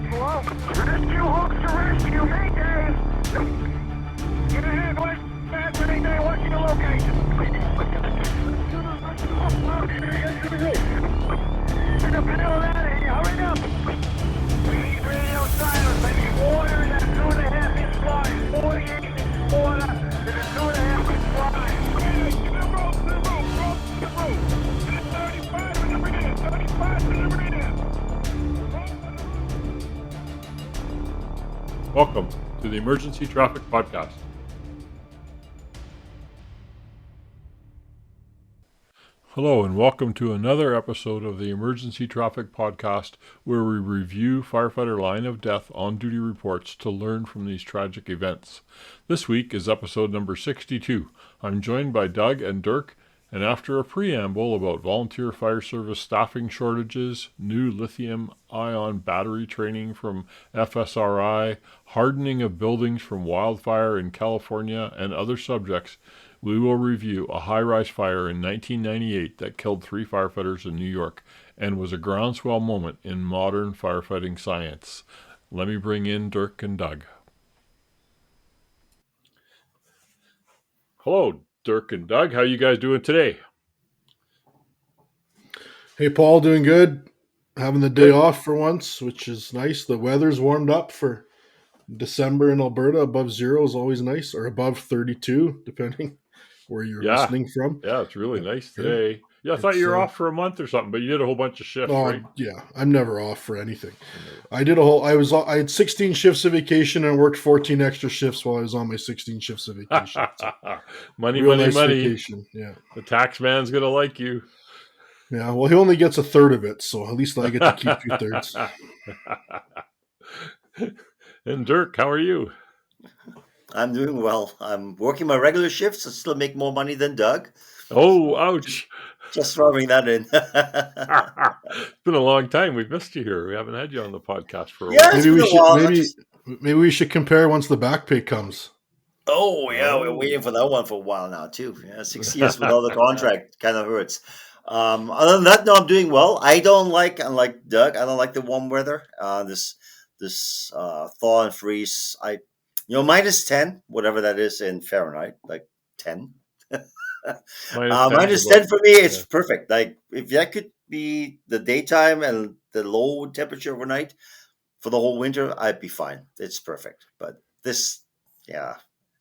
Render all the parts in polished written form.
Hello? Rescue hooks to rescue, Mayday! Get ahead, West. Fast Mayday, what's your location? Get the panel out of here, hurry up! We need radio silence, I need water in that 2.5-inch line. 48 inch water in a 2.5-inch line. To the rope, to the rope. 35 in the rear, 35 in the rear. Welcome to the Emergency Traffic Podcast. Hello and welcome to another episode of the Emergency Traffic Podcast, where we review firefighter line of death on-duty reports to learn from these tragic events. This week is episode number 62. I'm joined by Doug and Dirk, and after a preamble about volunteer fire service staffing shortages, new lithium-ion battery training from FSRI, hardening of buildings from wildfire in California, and other subjects, we will review a high-rise fire in 1998 that killed 3 firefighters in New York and was a groundswell moment in modern firefighting science. Let me bring in Dirk and Doug. Hello, Dirk and Doug. How you guys doing today? Hey, Paul, doing good. Having the day off for once, which is nice. The weather's warmed up for December in Alberta. Above zero is always nice, or above 32, depending where you're listening from. Yeah, it's really nice today. Yeah, I thought you were off for a month or something, but you did a whole bunch of shifts, right? Yeah, I'm never off for anything. I had 16 shifts of vacation and worked 14 extra shifts while I was on my 16 shifts of vacation. Money. Vacation. Yeah. The tax man's going to like you. Yeah, well, he only gets a third of it, so at least I get to keep 2/3. And Dirk, how are you? I'm doing well. I'm working my regular shifts. I still make more money than Doug. Oh, ouch. Just throwing that in. It's been a long time. We've missed you here. We haven't had you on the podcast for a Yeah, while. Maybe we should compare once the back pay comes. Oh, yeah, we're waiting for that one for a while now, too. Yeah, 6 years without the contract kind of hurts. Other than that, no, I'm doing well. Unlike Doug, I don't like the warm weather. This thaw and freeze. Minus 10, whatever that is in Fahrenheit, like 10. Minus 10 for me, it's perfect. Like, if that could be the daytime and the low temperature overnight for the whole winter, I'd be fine. It's perfect. But this, yeah,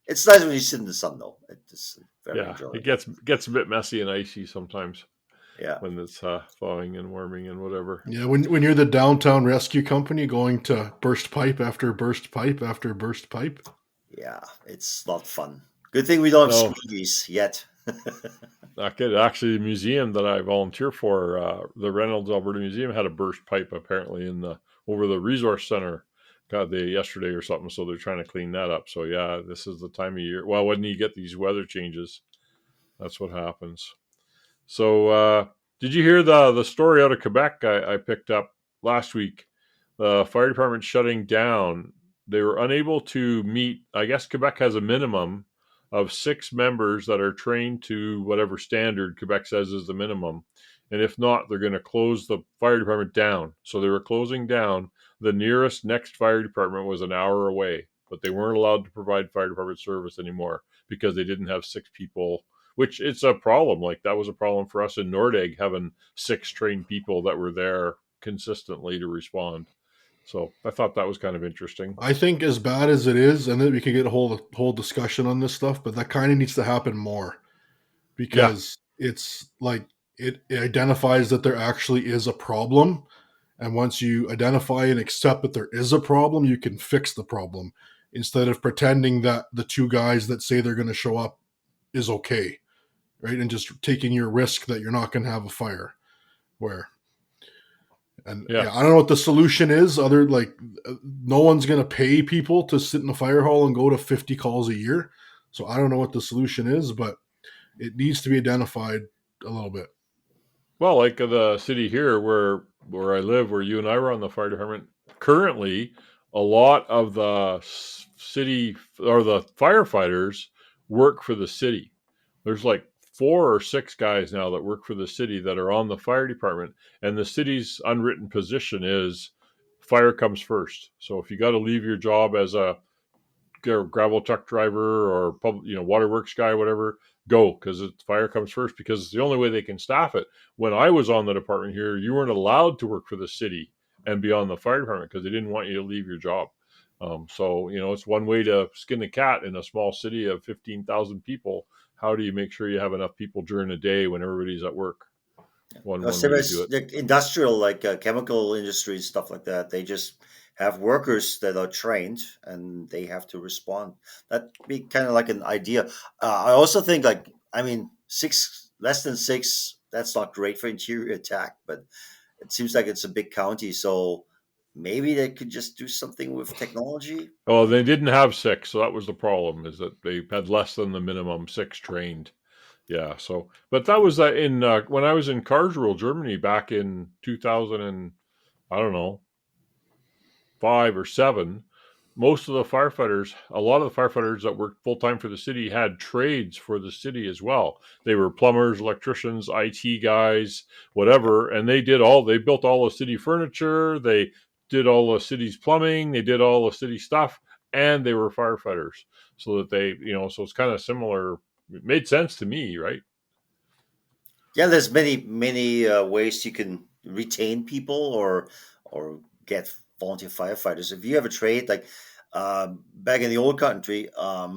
it's nice when you sit in the sun, though. It's very enjoyable. It gets a bit messy and icy sometimes. Yeah, when it's thawing and warming and whatever. Yeah, when you're the downtown rescue company going to burst pipe after burst pipe after burst pipe. Yeah, it's not fun. Good thing we don't have squeakies yet. Actually, the museum that I volunteer for, the Reynolds Alberta Museum, had a burst pipe apparently over the resource center yesterday or something. So they're trying to clean that up. So yeah, this is the time of year. Well, when you get these weather changes, that's what happens. So, did you hear the story out of Quebec I picked up last week? The fire department shutting down. They were unable to meet. I guess Quebec has a minimum of 6 members that are trained to whatever standard Quebec says is the minimum. And if not, they're going to close the fire department down. So they were closing down. The nearest next fire department was an hour away, but they weren't allowed to provide fire department service anymore because they didn't have 6 people. Which it's a problem. Like, that was a problem for us in Nordegg, having 6 trained people that were there consistently to respond. So I thought that was kind of interesting. I think as bad as it is, and then we could get a whole discussion on this stuff, but that kind of needs to happen more because it's like it identifies that there actually is a problem. And once you identify and accept that there is a problem, you can fix the problem instead of pretending that the 2 guys that say they're going to show up is okay, right? And just taking your risk that you're not going to have a fire. I don't know what the solution is. No one's going to pay people to sit in a fire hall and go to 50 calls a year. So I don't know what the solution is, but it needs to be identified a little bit. Well, like the city here where I live, where you and I were on the fire department, currently a lot of the city or the firefighters work for the city. There's like 4 or 6 guys now that work for the city that are on the fire department, and the city's unwritten position is fire comes first. So if you got to leave your job as a gravel truck driver or waterworks guy, whatever, go, because fire comes first, because it's the only way they can staff it. When I was on the department here, you weren't allowed to work for the city and be on the fire department because they didn't want you to leave your job. So it's one way to skin the cat in a small city of 15,000 people. How do you make sure you have enough people during the day when everybody's at work? One way to do it. Like industrial, like chemical industry, stuff like that. They just have workers that are trained and they have to respond. That'd be kind of like an idea. I also think, like, I mean, less than six, that's not great for interior attack, but it seems like it's a big county, so maybe they could just do something with technology. Oh, they didn't have six, so that was the problem. Is that they had less than the minimum six trained. Yeah. So, but that was in when I was in Karlsruhe, Germany, back in 2000 and I don't know 5 or 7. Most of the firefighters, a lot of the firefighters that worked full time for the city, had trades for the city as well. They were plumbers, electricians, IT guys, whatever, and they built all the city furniture. They did all the city's plumbing. They did all the city stuff, and they were firefighters. So that so it's kind of similar. It made sense to me, right? Yeah, there's many ways you can retain people or get volunteer firefighters. If you have a trade, like back in the old country,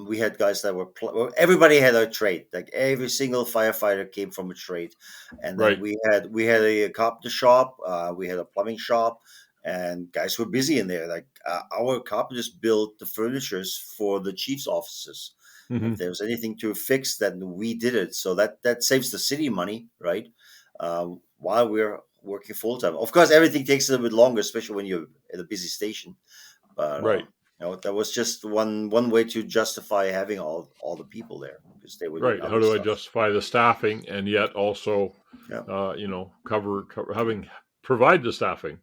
we had guys that were everybody had a trade. Like every single firefighter came from a trade, and then Right. we had a carpenter shop, we had a plumbing shop, and guys were busy in there. Like our carpenters built the furnitures for the chief's offices. Mm-hmm. If there's anything to fix, then we did it. So that saves the city money, right? While we're working full time. Of course, everything takes a little bit longer, especially when you're at a busy station. But Right. that was just one way to justify having all the people there, because they were doing Right. How other do I stuff. justify the staffing and yet also, Yeah, cover provide the staffing,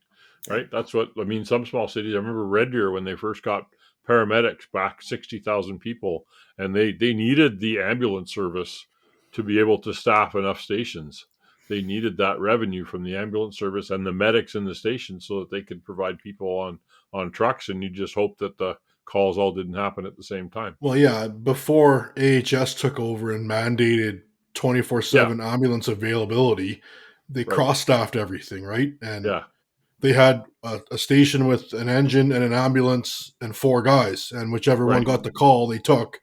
yeah. right? That's what I mean. Some small cities. I remember Red Deer when they first got paramedics back, 60,000 people, and they needed the ambulance service to be able to staff enough stations. They needed that revenue from the ambulance service and the medics in the station so that they could provide people on trucks. And you just hope that the calls all didn't happen at the same time. Well, yeah, before AHS took over and mandated Yeah. 24/7 ambulance availability, they Right. cross-staffed everything, right? And Yeah. they had a station with an engine and an ambulance and 4 guys, and whichever one Right. got the call, they took,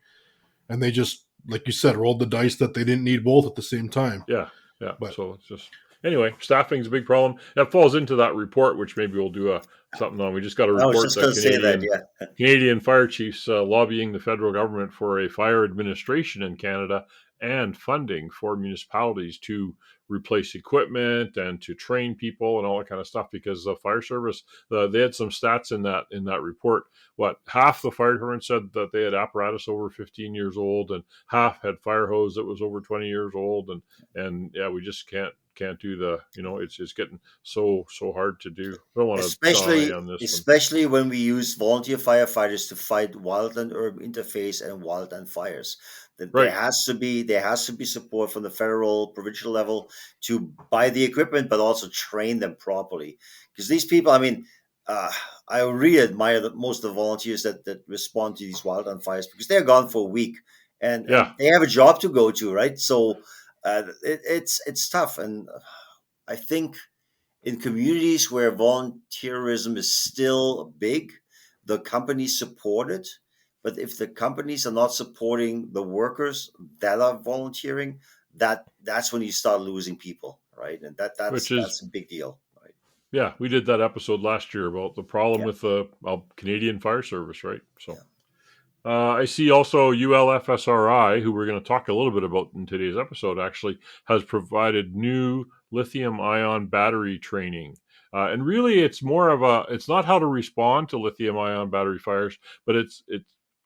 and they just, like you said, rolled the dice that they didn't need both at the same time. Yeah, yeah. But So it's just anyway, staffing's a big problem. That falls into that report, which maybe we'll do something on. We just got a I was report just that going to say that. Yeah, Canadian fire chiefs lobbying the federal government for a fire administration in Canada and funding for municipalities to replace equipment and to train people and all that kind of stuff, because the fire service, they had some stats in that report. What, half the fire department said that they had apparatus over 15 years old, and half had fire hose that was over 20 years old, and yeah, we just can't do it's getting so hard to do. I don't want to die especially on this one. especially when we use volunteer firefighters to fight wildland urban interface and wildland fires. That Right. there has to be support from the federal, provincial level to buy the equipment, but also train them properly. Because these people, I mean, I really admire most of the volunteers that respond to these wildland fires, because they're gone for a week and Yeah. they have a job to go to, right? So it's tough, and I think in communities where volunteerism is still big, the companies support it. But if the companies are not supporting the workers that are volunteering, that's when you start losing people, right? And Which is, that's a big deal, right? yeah, we did that episode last year about the problem Yeah, with the Canadian Fire Service, right? So yeah. I see also ULFSRI, who we're going to talk a little bit about in today's episode, actually has provided new lithium ion battery training. And really, it's more of it's not how to respond to lithium ion battery fires, but it's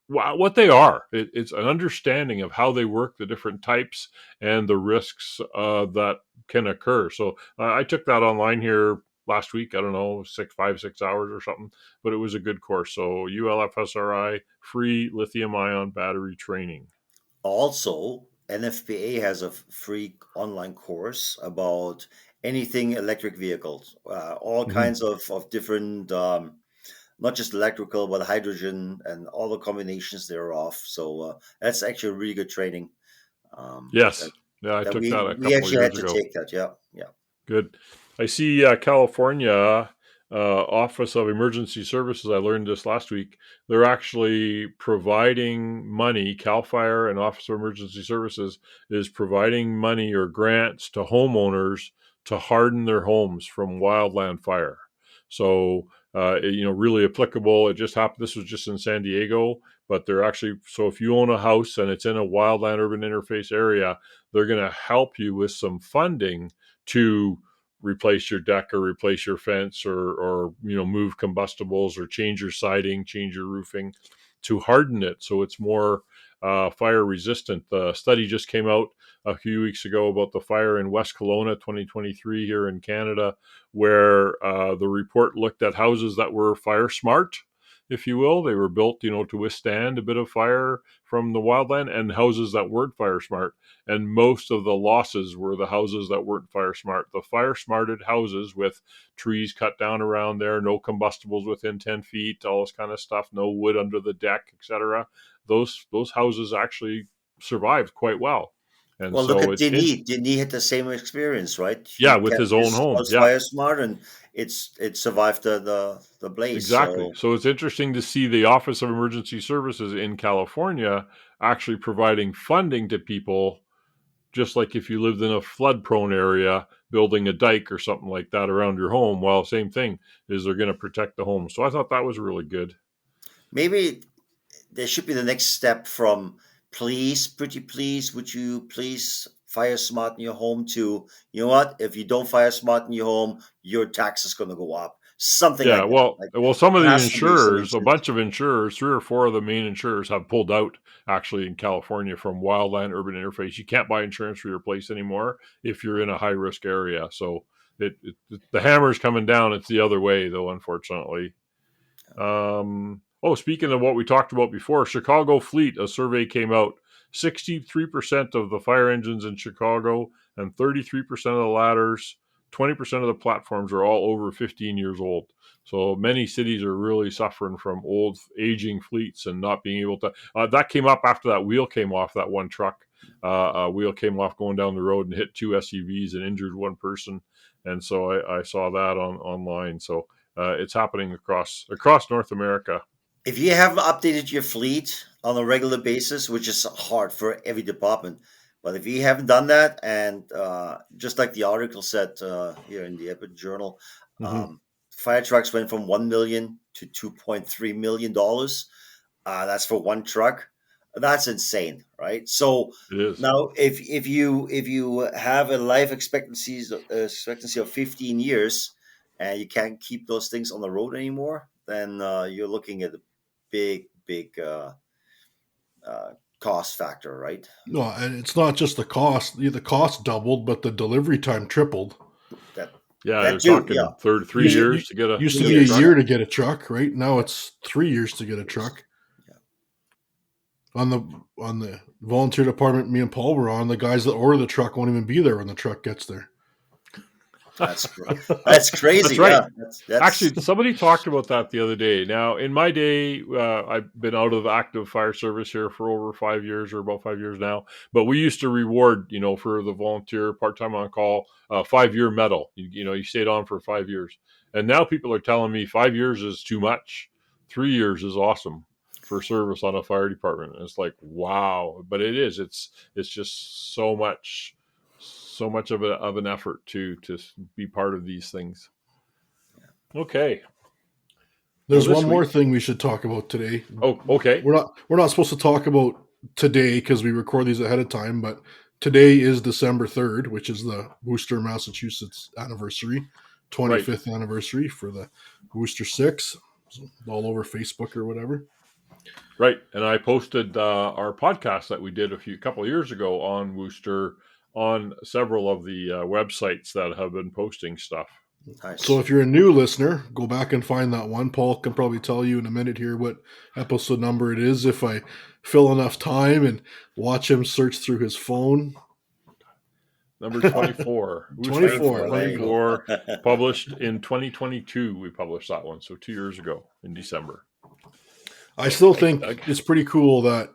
what they are. It's an understanding of how they work, the different types, and the risks that can occur. So I took that online here last week. I don't know, 6 hours or something, but it was a good course. So ULFSRI free lithium ion battery training. Also, NFPA has a free online course about anything electric vehicles, all Mhm. kinds of different, not just electrical, but hydrogen and all the combinations thereof. So that's actually really good training. Yes. That Yeah, I that took we that a we couple of actually had years to ago. take that. Yeah, yeah. Good. I see California Office of Emergency Services. I learned this last week. They're actually providing money. Cal Fire and Office of Emergency Services is providing money or grants to homeowners to harden their homes from wildland fire. So, really applicable. It just happened. This was just in San Diego, but they're actually, so if you own a house and it's in a wildland urban interface area, they're going to help you with some funding to replace your deck or replace your fence or move combustibles or change your siding, change your roofing to harden it so it's more fire resistant. The study just came out a few weeks ago about the fire in West Kelowna 2023 here in Canada, where the report looked at houses that were fire smart, if you will. They were built to withstand a bit of fire from the wildland, and houses that weren't fire smart, and most of the losses were the houses that weren't fire smart. The fire smarted houses with trees cut down around there, no combustibles within 10 feet, all this kind of stuff, no wood under the deck, etc. Those houses actually survived quite well. And Well, look so at it's in, Denis. Denis had the same experience, right? yeah, He with kept his own his home. house Yeah, fire smart, and it survived the blaze. exactly. So So it's interesting to see the Office of Emergency Services in California actually providing funding to people, just like if you lived in a flood prone area, building a dike or something like that around your home. Well, same thing is they're going to protect the home. So I thought that was really good. maybe there should be the next step from please, pretty please, would you please fire smart in your home to, you know what, if you don't fire smart in your home, your tax is going to go up. Something Yeah, like that. well, Like some of there the has to be some insurers, a incentive. bunch of insurers, 3 or 4 of the main insurers have pulled out actually in California from wildland urban interface. You can't buy insurance for your place anymore if you're in a high risk area. So the hammer's coming down. It's the other way though, unfortunately. Speaking of what we talked about before, Chicago Fleet, a survey came out. 63% of the fire engines in Chicago and 33% of the ladders, 20% of the platforms are all over 15 years old. So many cities are really suffering from old, aging fleets and not being able to. That came up after that wheel came off that one truck. A wheel came off going down the road and hit 2 SUVs and injured one person. And so I saw that online. So it's happening across North America. If you haven't updated your fleet on a regular basis, which is hard for every department, but if you haven't done that, and just like the article said here in the Epic Journal, Mm-hmm. um, fire trucks went from 1 million to $2.3 million. That's for one truck. That's insane, right? So It is. now, if you have a life expectancy of 15 years, and you can't keep those things on the road anymore, then you're looking at a big cost factor, right? No, and it's not just the cost. The cost doubled, but the delivery time tripled. That Yeah, that they're too, yeah. talking three Used years to get a used to be a Years, truck. year yeah, to get a truck, right? Now yeah, it's 3 years to get a years. truck. On the volunteer department me and Paul were on, the guys that order the truck won't even be there when the truck gets there. That's crazy, That's right. yeah. That's Actually, somebody talked about that the other day. Now, in my day, I've been out of active fire service here for over 5 years, or about 5 years now. But we used to reward, for the volunteer part-time on call, 5-year medal. You stayed on for 5 years, and now people are telling me 5 years is too much. 3 years is awesome for service on a fire department. And it's like, wow, but it is. It's just so much of an effort to be part of these things. Okay. Well, There's this one more week. thing we should talk about today. Oh, okay. We're not supposed to talk about today because we record these ahead of time, but today is December 3rd, which is the Worcester, Massachusetts anniversary, Right. 25th anniversary for the Worcester 6, all over Facebook or whatever. Right. And I posted our podcast that we did a couple of years ago on Worcester on several of the websites that have been posting stuff. nice. So if you're a new listener, go back and find that one. Paul can probably tell you in a minute here what episode number it is if I fill enough time and watch him search through his phone. Number 24. 24. There you go. 24, published in 2022. We published that one, so 2 years ago in December. I still think it's pretty cool that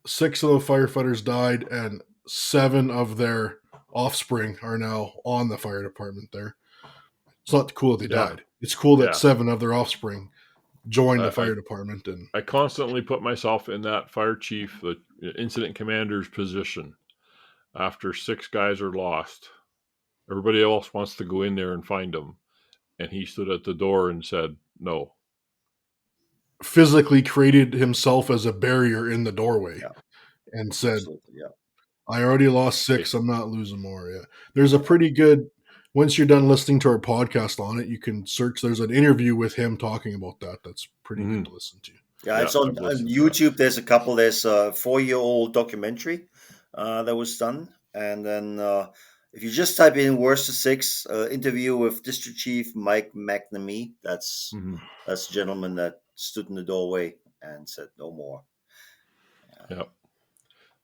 6 of the firefighters died and 7 of their offspring are now on the fire department there. It's not cool that they died. It's cool that 7 of their offspring joined the fire department. And I constantly put myself in that fire chief, the incident commander's position. After 6 guys are lost, everybody else wants to go in there and find them. And he stood at the door and said, no. Physically created himself as a barrier in the doorway and said, I already lost 6. I'm not losing more. Yeah. There's a pretty good, once you're done listening to our podcast on it, you can search. There's an interview with him talking about that. That's pretty good to listen to. Yeah, it's on YouTube. There's a couple. There's a 4-year-old documentary that was done. And then if you just type in worst of 6, interview with District Chief Mike McNamee, that's the gentleman that stood in the doorway and said no more. Yeah.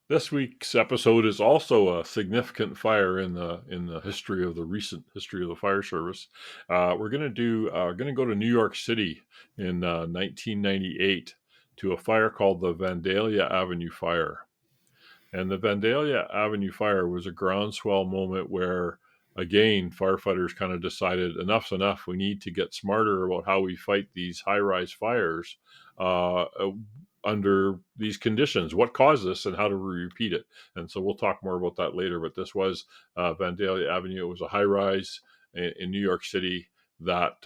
This week's episode is also a significant fire in the history of the recent history of the fire service. We're going to go to New York City in 1998 to a fire called the Vandalia Avenue Fire. And the Vandalia Avenue Fire was a groundswell moment where, again, firefighters kind of decided enough's enough. We need to get smarter about how we fight these high-rise fires under these conditions. What caused this and how do we repeat it? And so we'll talk more about that later. But this was Vandalia Avenue. It was a high-rise in New York City that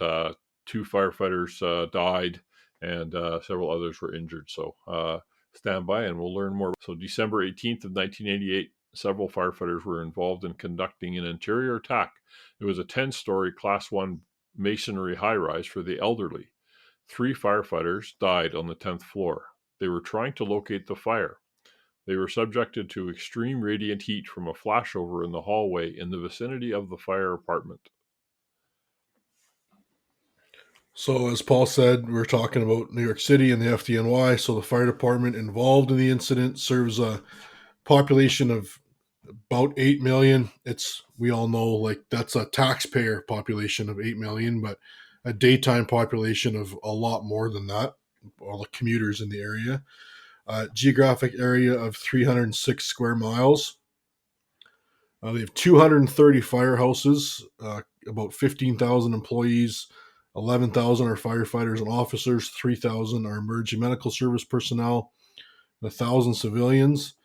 2 firefighters died and several others were injured. So stand by and we'll learn more. So December 18th of 1988, several firefighters were involved in conducting an interior attack. It was a 10-story Class 1 masonry high-rise for the elderly. 3 firefighters died on the 10th floor. They were trying to locate the fire. They were subjected to extreme radiant heat from a flashover in the hallway in the vicinity of the fire apartment. So as Paul said, we're talking about New York City and the FDNY. So the fire department involved in the incident serves a population of about 8 million. We all know, like, that's a taxpayer population of 8 million, but a daytime population of a lot more than that, all the commuters in the area. Geographic area of 306 square miles. They have 230 firehouses, about 15,000 employees, 11,000 are firefighters and officers, 3,000 are emergency medical service personnel, 1,000 civilians.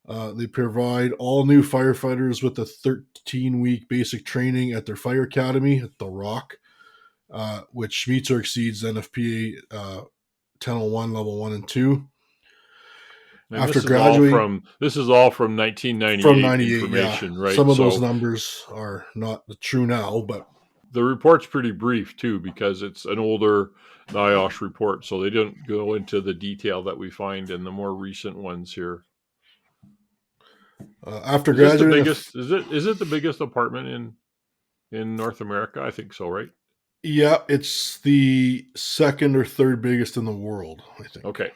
They provide all new firefighters with a 13-week basic training at their fire academy at The Rock, which meets or exceeds NFPA 1001 level 1 and 2. And after graduating, this is all from 1998 from 98, information, right? Some of those numbers are not true now, but the report's pretty brief too because it's an older NIOSH report, so they don't go into the detail that we find in the more recent ones here. After graduating, is it the biggest apartment in North America? I think so, right? Yeah, it's the 2nd or 3rd biggest in the world, I think. Okay,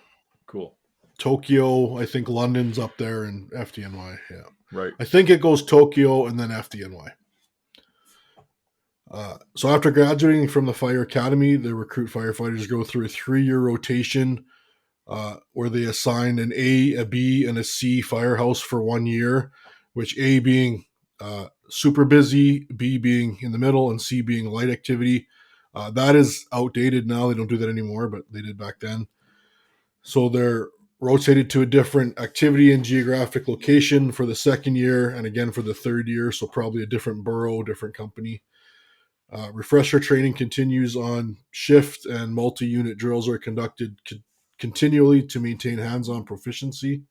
cool. Tokyo, I think London's up there, and FDNY, yeah. Right. I think it goes Tokyo and then FDNY. So after graduating from the fire academy, the recruit firefighters go through a 3-year rotation where they assign an A, a B, and a C firehouse for 1 year, which A being super busy, B being in the middle, and C being light activity. That is outdated now. They don't do that anymore, but they did back then. So they're rotated to a different activity and geographic location for the 2nd year and again for the 3rd year, so probably a different borough, different company. Refresher training continues on shift, and multi-unit drills are conducted continually to maintain hands-on proficiency.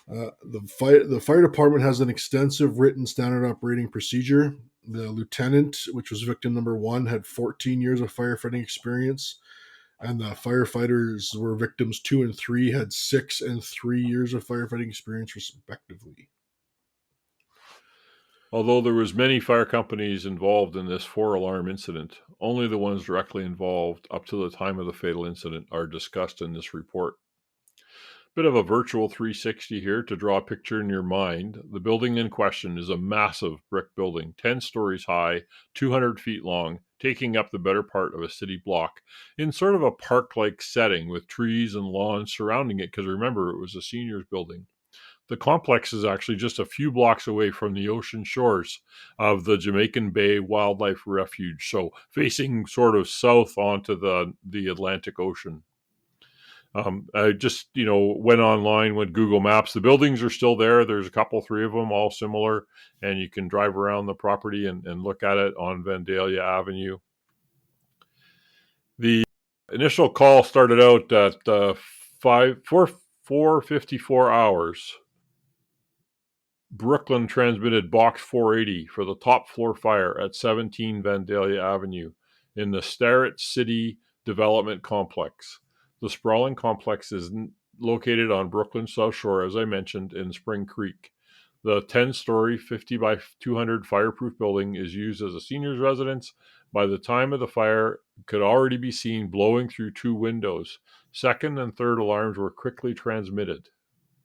The fire department has an extensive written standard operating procedure. The lieutenant, which was victim number 1, had 14 years of firefighting experience, and the firefighters were victims 2 and 3 had 6 and 3 years of firefighting experience respectively. Although there was many fire companies involved in this 4-alarm incident, only the ones directly involved up to the time of the fatal incident are discussed in this report. Bit of a virtual 360 here to draw a picture in your mind. The building in question is a massive brick building, 10 stories high, 200 feet long, taking up the better part of a city block in sort of a park-like setting with trees and lawns surrounding it, because remember, it was a seniors building. The complex is actually just a few blocks away from the ocean shores of the Jamaican Bay Wildlife Refuge, so facing sort of south onto the Atlantic Ocean. I just, went online with Google Maps. The buildings are still there. There's a couple, three of them, all similar, and you can drive around the property and look at it on Vandalia Avenue. The initial call started out at 4:54 hours. Brooklyn transmitted Box 480 for the top floor fire at 17 Vandalia Avenue in the Starrett City Development Complex. The sprawling complex is located on Brooklyn's South Shore, as I mentioned, in Spring Creek. The 10-story, 50 by 200 fireproof building is used as a senior's residence. By the time of the fire, it could already be seen blowing through two windows. Second and third alarms were quickly transmitted.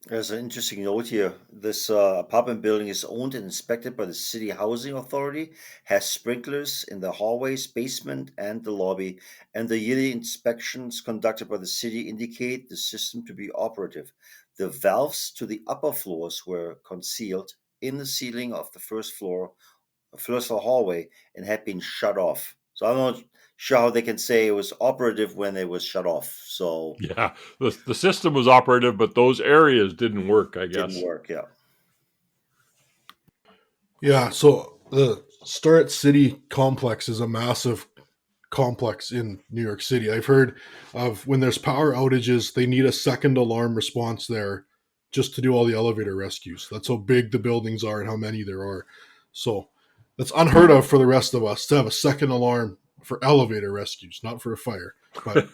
There's an interesting note here. This apartment building is owned and inspected by the City Housing Authority, has sprinklers in the hallways, basement, and the lobby, and the yearly inspections conducted by the city indicate the system to be operative. The valves to the upper floors were concealed in the ceiling of the first floor hallway and had been shut off. So I'm not sure how they can say it was operative when it was shut off. So Yeah, the system was operative, but those areas didn't work, I guess. didn't work, yeah. Yeah, so the Starrett City complex is a massive complex in New York City. I've heard of when there's power outages, they need a second alarm response there just to do all the elevator rescues. That's how big the buildings are and how many there are. So that's unheard of for the rest of us to have a second alarm for elevator rescues, not for a fire. But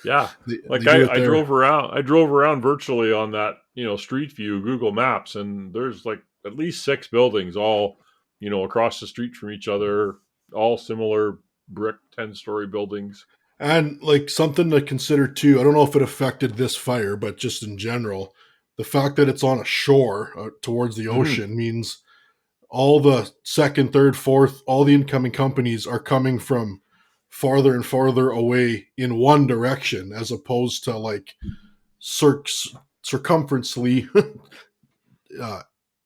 yeah, they I drove around. I drove around virtually on that, Street View Google Maps, and there's like at least 6 buildings, all, across the street from each other, all similar brick 10-story buildings. And like something to consider too, I don't know if it affected this fire, but just in general, the fact that it's on a shore towards the ocean means all the second, third, fourth, all the incoming companies are coming from farther and farther away in one direction, as opposed to like circumferentially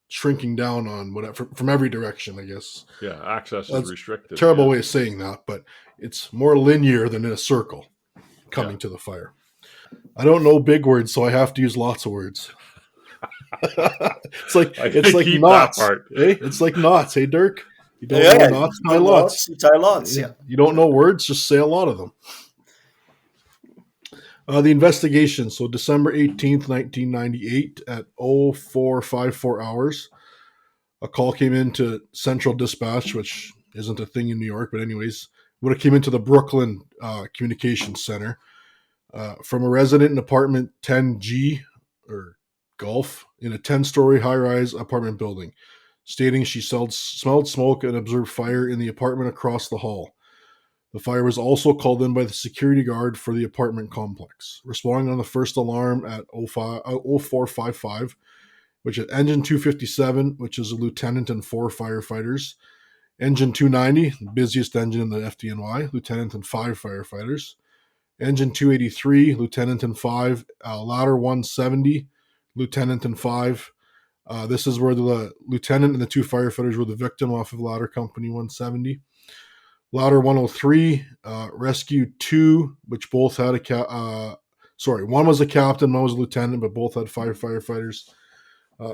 shrinking down on whatever from every direction, I guess. Yeah, access is restricted. Terrible way of saying that, but it's more linear than in a circle coming to the fire. I don't know big words, so I have to use lots of words. it's like knots. Hey, it's like knots. Hey, Dirk, you don't know knots, tie lots. Tie lots. Yeah. You don't know words, just say a lot of them. The investigation. So December 18th, 1998 at 0454 hours, a call came into Central Dispatch, which isn't a thing in New York, but anyways, when it came into the Brooklyn Communications Center from a resident in apartment 10G or Golf in a 10-story high-rise apartment building, stating she smelled smoke and observed fire in the apartment across the hall. The fire was also called in by the security guard for the apartment complex. Responding on the first alarm at 0455, which is Engine 257, which is a lieutenant and 4 firefighters. Engine 290, the busiest engine in the FDNY, lieutenant and 5 firefighters. Engine 283, lieutenant and 5. Ladder 170, lieutenant and 5. This is where the lieutenant and the 2 firefighters were the victim off of ladder company 170. Ladder 103, rescue 2, which both had one was a captain, one was a lieutenant, but both had 5 firefighters.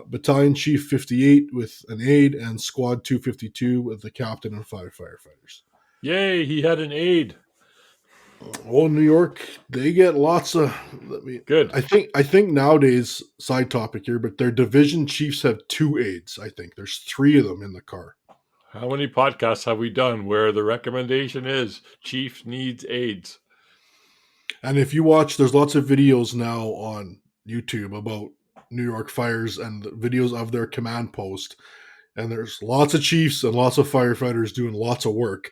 Battalion Chief 58 with an aide, and Squad 252 with the captain and 5 firefighters. Yay, he had an aide. Oh, New York, they get lots of. Good. I think nowadays, side topic here, but their division chiefs have 2 aides. I think there's 3 of them in the car. How many podcasts have we done where the recommendation is chief needs aides? And if you watch, there's lots of videos now on YouTube about New York fires and videos of their command post. And there's lots of chiefs and lots of firefighters doing lots of work.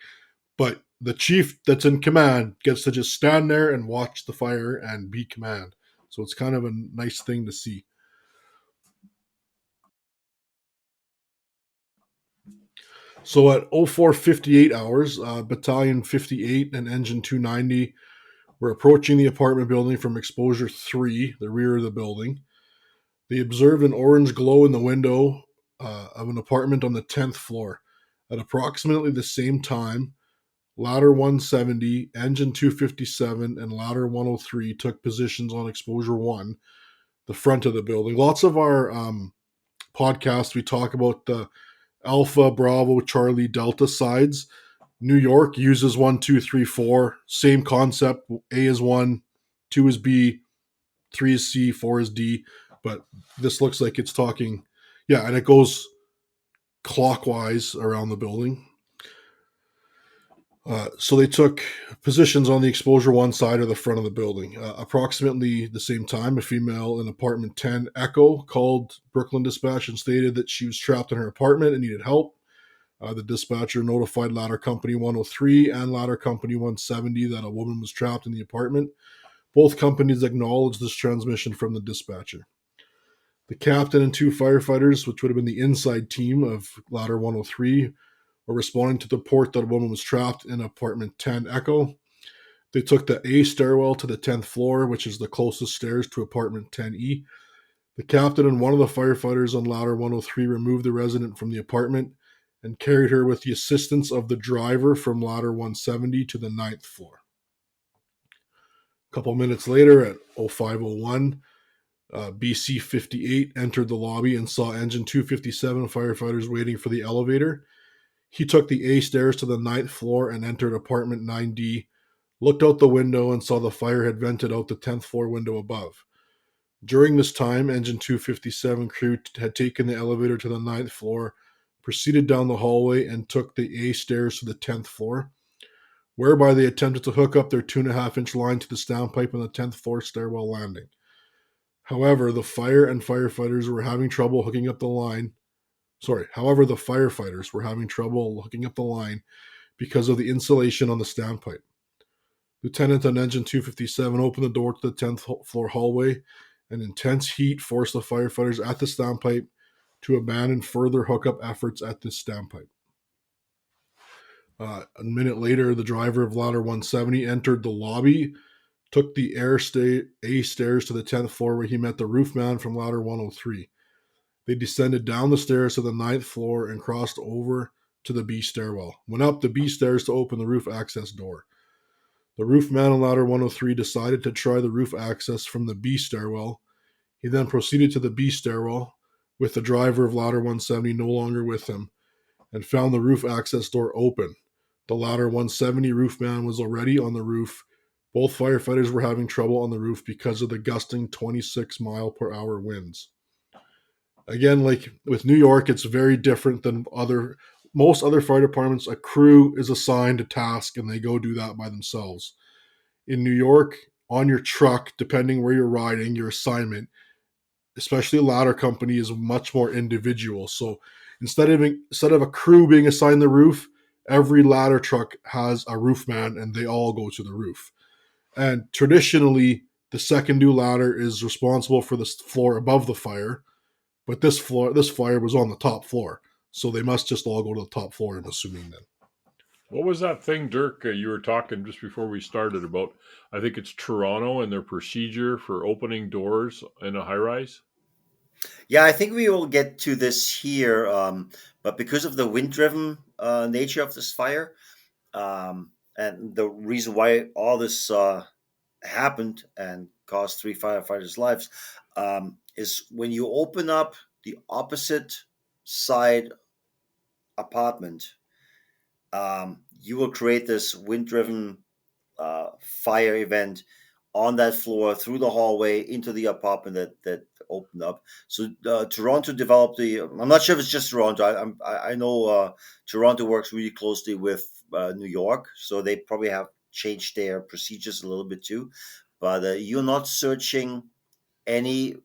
But the chief that's in command gets to just stand there and watch the fire and be command. So it's kind of a nice thing to see. So at 04:58 hours, Battalion 58 and Engine 290 were approaching the apartment building from exposure 3, the rear of the building. They observed an orange glow in the window of an apartment on the 10th floor. At approximately the same time, Ladder 170, Engine 257, and Ladder 103 took positions on exposure 1, the front of the building. Lots of our podcasts, we talk about the Alpha, Bravo, Charlie, Delta sides. New York uses 1, 2, 3, 4. Same concept. A is 1, 2 is B, 3 is C, 4 is D. But this looks like it's talking, and it goes clockwise around the building. So they took positions on the exposure 1 side or the front of the building. Approximately the same time, a female in apartment 10 Echo called Brooklyn Dispatch and stated that she was trapped in her apartment and needed help. The dispatcher notified Ladder Company 103 and Ladder Company 170 that a woman was trapped in the apartment. Both companies acknowledged this transmission from the dispatcher. The captain and 2 firefighters, which would have been the inside team of Ladder 103, were responding to the report that a woman was trapped in apartment 10 Echo. They took the A stairwell to the 10th floor, which is the closest stairs to apartment 10E. The captain and one of the firefighters on Ladder 103 removed the resident from the apartment and carried her with the assistance of the driver from Ladder 170 to the 9th floor. A couple minutes later at 05:01, BC 58 entered the lobby and saw Engine 257 firefighters waiting for the elevator. He took the A stairs to the 9th floor and entered apartment 9D, looked out the window and saw the fire had vented out the 10th floor window above. During this time, Engine 257 crew had taken the elevator to the 9th floor, proceeded down the hallway, and took the A stairs to the 10th floor, whereby they attempted to hook up their 2.5-inch line to the standpipe on the 10th floor stairwell landing. However, the firefighters were having trouble hooking up the line because of the insulation on the standpipe. Lieutenant on Engine 257 opened the door to the 10th floor hallway, and intense heat forced the firefighters at the standpipe to abandon further hookup efforts at this standpipe. A minute later, the driver of Ladder 170 entered the lobby, took the A stairs to the 10th floor where he met the roofman from Ladder 103. They descended down the stairs to the 9th floor and crossed over to the B stairwell. Went up the B stairs to open the roof access door. The roofman on Ladder 103 decided to try the roof access from the B stairwell. He then proceeded to the B stairwell with the driver of Ladder 170 no longer with him and found the roof access door open. The Ladder 170 roofman was already on the roof. Both firefighters were having trouble on the roof because of the gusting 26-mile-per-hour winds. Again, like with New York, it's very different than most other fire departments. A crew is assigned a task and they go do that by themselves. In New York, on your truck, depending where you're riding, your assignment, especially a ladder company, is much more individual. So instead of a crew being assigned the roof, every ladder truck has a roofman and they all go to the roof. And traditionally, the second due ladder is responsible for the floor above the fire, but this fire was on the top floor, so they must just all go to the top floor, I'm assuming then. What was that thing, Dirk, you were talking just before we started about? I think it's Toronto and their procedure for opening doors in a high-rise. Yeah, I think we will get to this here, but because of the wind-driven nature of this fire, and the reason why all this happened and cost 3 firefighters' lives, is when you open up the opposite side apartment, you will create this wind-driven fire event on that floor through the hallway into the apartment that opened up. So Toronto developed I'm not sure if it's just Toronto. I know Toronto works really closely with New York, so they probably have changed their procedures a little bit too. But you're not searching any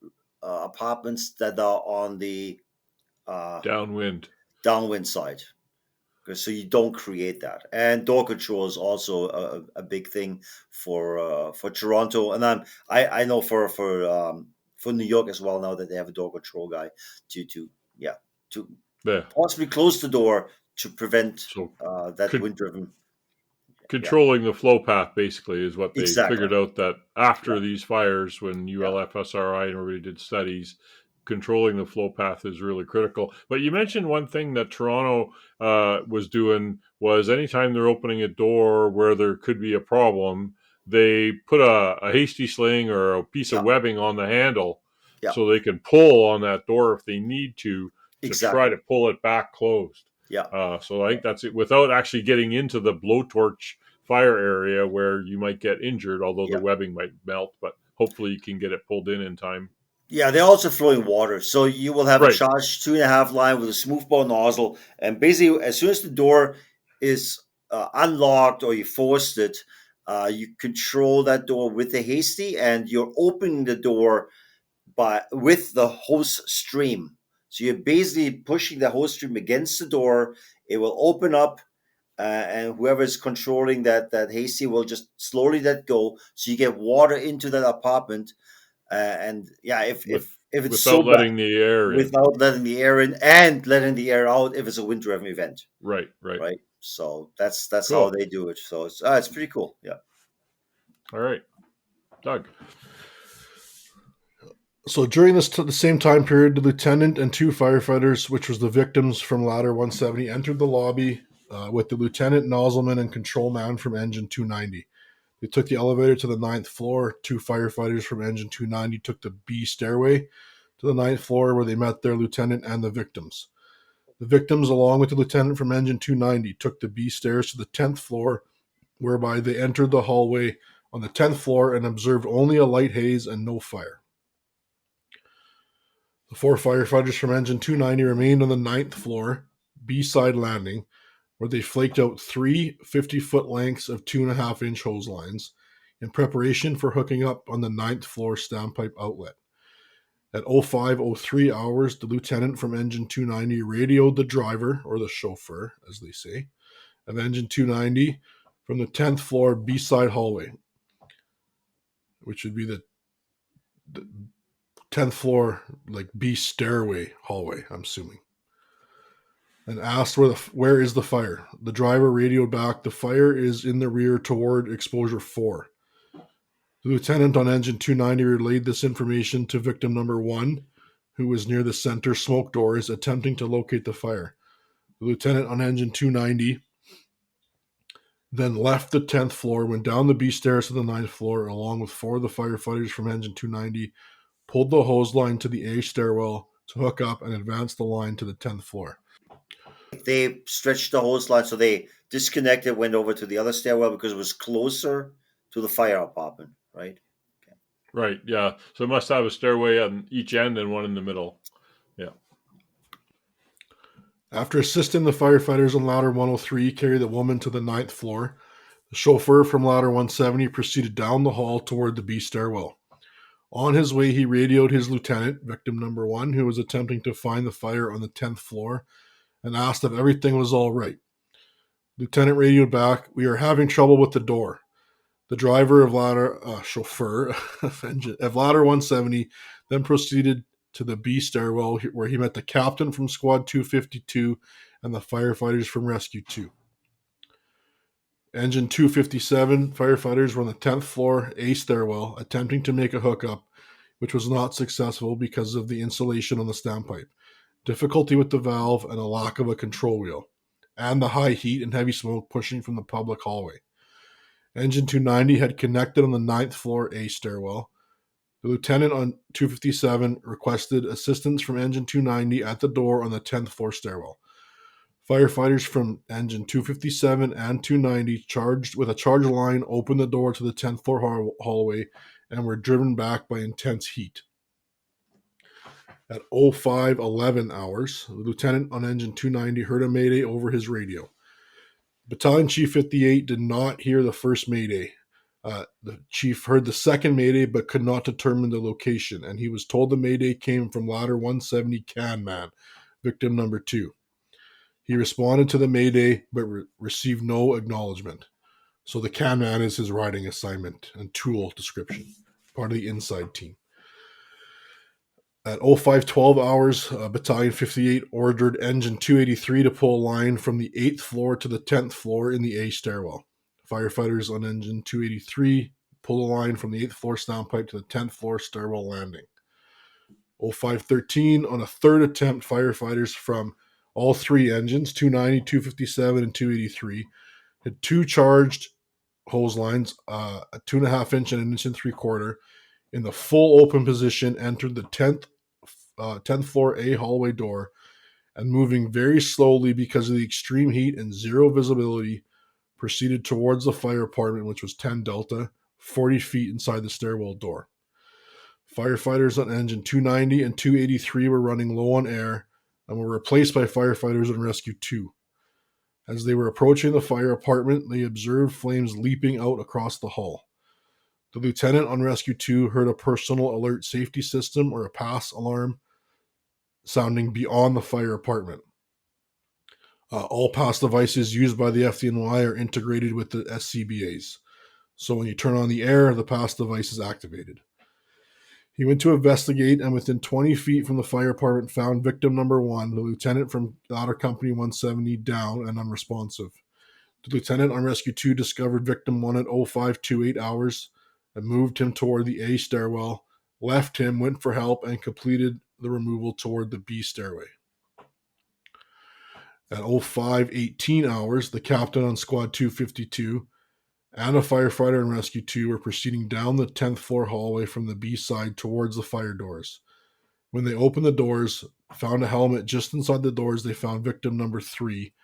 apartments that are on the Downwind. downwind side. So you don't create that. And door control is also a big thing for Toronto, and I know for New York as well now that they have a door control guy to yeah to Yeah. possibly close the door to prevent So that con- wind driven. Yeah, controlling the flow path basically is what they exactly. figured out, that Yeah, after these fires, when yeah. ULFSRI and everybody did studies, controlling the flow path is really critical. But you mentioned one thing that Toronto was doing was anytime they're opening a door where there could be a problem, they put a hasty sling or a piece of Yeah, webbing on the handle yeah, so they can pull on that door if they need to try exactly. to pull it back closed. Yeah, So I think that's it, without actually getting into the blowtorch fire area where you might get injured, although the yeah. webbing might melt, but hopefully you can get it pulled in time. Yeah, they're also flowing water. So you will have a Right. charged 2.5 line with a smoothbore nozzle. And basically, as soon as the door is unlocked or you forced it, you control that door with the hasty, and you're opening the door with the hose stream. So you're basically pushing the hose stream against the door. It will open up, and whoever is controlling that hasty will just slowly let go. So you get water into that apartment. And yeah, With if it's so without bad, letting the air in. without letting the air in and letting the air out if it's a wind driven event, Right, right. right? So that's how Cool. they do it. So it's pretty cool. Yeah. All right. Doug. So during the same time period, the lieutenant and 2 firefighters, which was the victims from ladder 170, entered the lobby with the lieutenant, nozzleman, and control man from engine 290. They took the elevator to the 9th floor. 2 firefighters from engine 290 took the B stairway to the 9th floor, where they met their lieutenant and the victims. The victims, along with the lieutenant from engine 290, took the B stairs to the 10th floor, whereby they entered the hallway on the 10th floor and observed only a light haze and no fire. The 4 firefighters from engine 290 remained on the 9th floor, B-side landing, where they flaked out 3 50-foot lengths of 2.5-inch hose lines in preparation for hooking up on the 9th floor standpipe outlet. At 05:03 hours, the lieutenant from engine 290 radioed the driver, or the chauffeur, as they say, of engine 290 from the 10th floor B-side hallway, which would be the 10th floor, like B stairway hallway, I'm assuming, and asked where is the fire. The driver radioed back, the fire is in the rear toward exposure 4. The lieutenant on engine 290 relayed this information to victim number 1, who was near the center smoke doors attempting to locate the fire. The lieutenant on engine 290 then left the 10th floor, went down the B stairs to the 9th floor, along with 4 of the firefighters from engine 290, pulled the hose line to the A stairwell to hook up and advance the line to the 10th floor. They stretched the hose line, so they disconnected, went over to the other stairwell because it was closer to the fire apartment, right? Okay. Right, yeah. So it must have a stairway on each end and one in the middle. Yeah. After assisting the firefighters on ladder 103 carry the woman to the 9th floor, the chauffeur from ladder 170 proceeded down the hall toward the B stairwell. On his way, he radioed his lieutenant, victim number 1, who was attempting to find the fire on the 10th floor, and asked if everything was all right. Lieutenant radioed back, "We are having trouble with the door." The driver of chauffeur of ladder 170 then proceeded to the B stairwell, where he met the captain from Squad 252 and the firefighters from Rescue 2. Engine 257 firefighters were on the 10th floor A stairwell attempting to make a hookup, which was not successful because of the insulation on the standpipe, difficulty with the valve, and a lack of a control wheel, and the high heat and heavy smoke pushing from the public hallway. Engine 290 had connected on the 9th floor A stairwell. The lieutenant on 257 requested assistance from engine 290 at the door on the 10th floor stairwell. Firefighters from engine 257 and 290 charged with a charge line opened the door to the 10th floor hallway and were driven back by intense heat. At 05:11 hours, the lieutenant on engine 290 heard a mayday over his radio. Battalion Chief 58 did not hear the first mayday. The chief heard the second mayday but could not determine the location, and he was told the mayday came from ladder 170 Can Man, victim number 2. He responded to the mayday but received no acknowledgement. So the can man is his riding assignment and tool description, part of the inside team. At 0512 hours, Battalion 58 ordered Engine 283 to pull a line from the 8th floor to the 10th floor in the A stairwell. Firefighters on Engine 283 pull a line from the 8th floor standpipe to the 10th floor stairwell landing. 0513, on a third attempt, firefighters from all three engines, 290, 257, and 283, had two charged hose lines, a 2.5 inch and an inch and 3/4, in the full open position, entered the 10th floor A hallway door, and moving very slowly because of the extreme heat and zero visibility, proceeded towards the fire apartment, which was 10 Delta, 40 feet inside the stairwell door. Firefighters on engine 290 and 283 were running low on air and were replaced by firefighters on Rescue 2. As they were approaching the fire apartment, they observed flames leaping out across the hall. The lieutenant on Rescue 2 heard a personal alert safety system or a pass alarm sounding beyond the fire apartment. All pass devices used by the FDNY are integrated with the SCBAs. So when you turn on the air, the pass device is activated. He went to investigate, and within 20 feet from the fire apartment found victim number 1, the lieutenant from Ladder Company 170, down and unresponsive. The lieutenant on Rescue 2 discovered victim 1 at 0528 hours and moved him toward the A stairwell, left him, went for help, and completed the removal toward the B stairway. At 0518 hours, the captain on Squad 252 and a firefighter on Rescue 2 were proceeding down the 10th floor hallway from the B side towards the fire doors. When they opened the doors, found a helmet just inside the doors, they found victim number 3,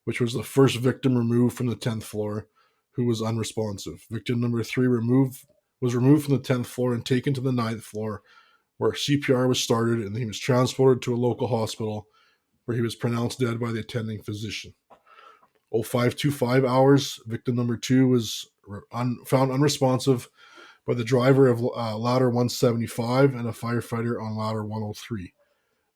which was the first victim removed from the 10th floor, who was unresponsive. Victim number 3 was removed from the 10th floor and taken to the 9th floor, where CPR was started, and he was transported to a local hospital, where he was pronounced dead by the attending physician. 0525 hours, victim number 2 was found unresponsive by the driver of ladder 175 and a firefighter on ladder 103.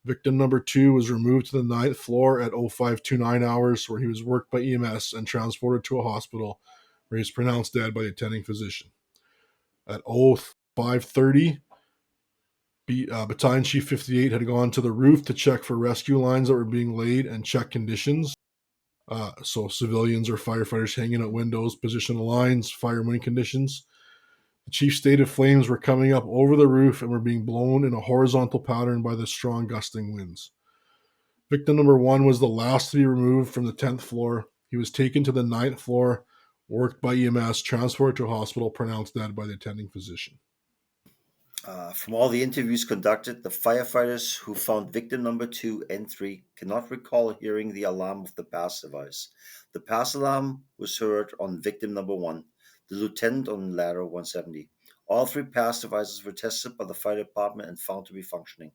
Victim number 2 was removed to the 9th floor at 0529 hours, where he was worked by EMS and transported to a hospital, where he was pronounced dead by the attending physician. At 0530, Battalion Chief 58 had gone to the roof to check for rescue lines that were being laid and check conditions. So civilians or firefighters hanging out windows, position the lines, fire wind conditions. The chief stated flames were coming up over the roof and were being blown in a horizontal pattern by the strong gusting winds. Victim number 1 was the last to be removed from the 10th floor. He was taken to the 9th floor, worked by EMS, transported to a hospital, pronounced dead by the attending physician. From all the interviews conducted, the firefighters who found victim number 2 and 3 cannot recall hearing the alarm of the pass device. The pass alarm was heard on victim number 1, the lieutenant on ladder 170. All 3 pass devices were tested by the fire department and found to be functioning.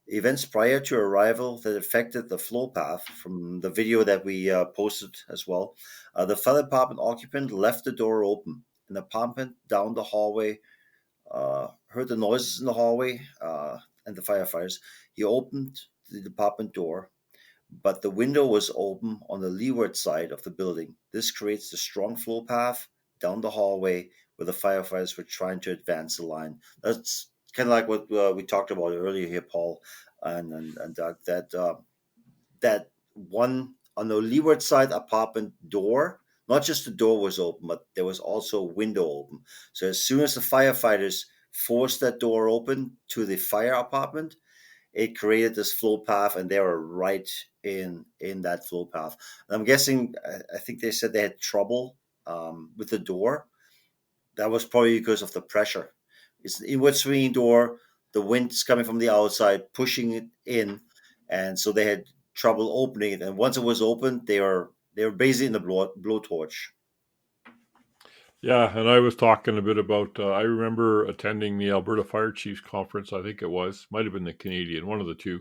Events prior to arrival that affected the flow path, from the video that we posted as well, the fire department occupant left the door open. An apartment down the hallway heard the noises in the hallway and the firefighters. He opened the department door, but the window was open on the leeward side of the building. This creates the strong flow path down the hallway where the firefighters were trying to advance the line. That's kind of like what we talked about earlier here, Paul and Doug, that one on the leeward side apartment door, not just the door was open, but there was also a window open. So as soon as the firefighters forced that door open to the fire apartment, it created this flow path, and they were right in that flow path. And I'm guessing, I think they said they had trouble with the door. That was probably because of the pressure. It's an inward swinging door. The wind's coming from the outside, pushing it in, and so they had trouble opening it. And once it was open, they were basically in the blowtorch. Yeah, and I was talking a bit about, I remember attending the Alberta Fire Chiefs Conference, I think it might have been the Canadian, one of the two.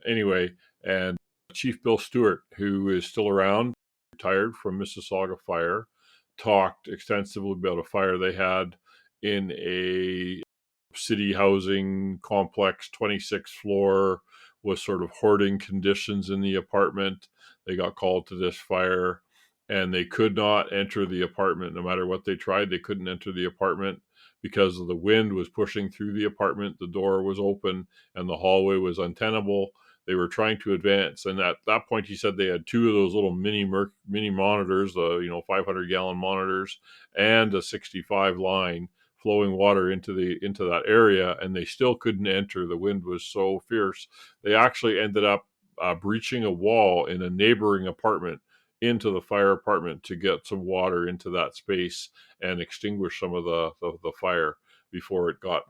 Anyway, and Chief Bill Stewart, who is still around, retired from Mississauga Fire, talked extensively about a fire they had in a city housing complex, 26th floor, was sort of hoarding conditions in the apartment. They got called to this fire, and they could not enter the apartment. No matter what they tried, they couldn't enter the apartment because the wind was pushing through the apartment. The door was open and the hallway was untenable. They were trying to advance, and at that point, he said they had two of those little mini monitors, the 500-gallon monitors, and a 65 line flowing water into that area, and they still couldn't enter. The wind was so fierce. They actually ended up breaching a wall in a neighboring apartment into the fire apartment to get some water into that space and extinguish some of the fire before it got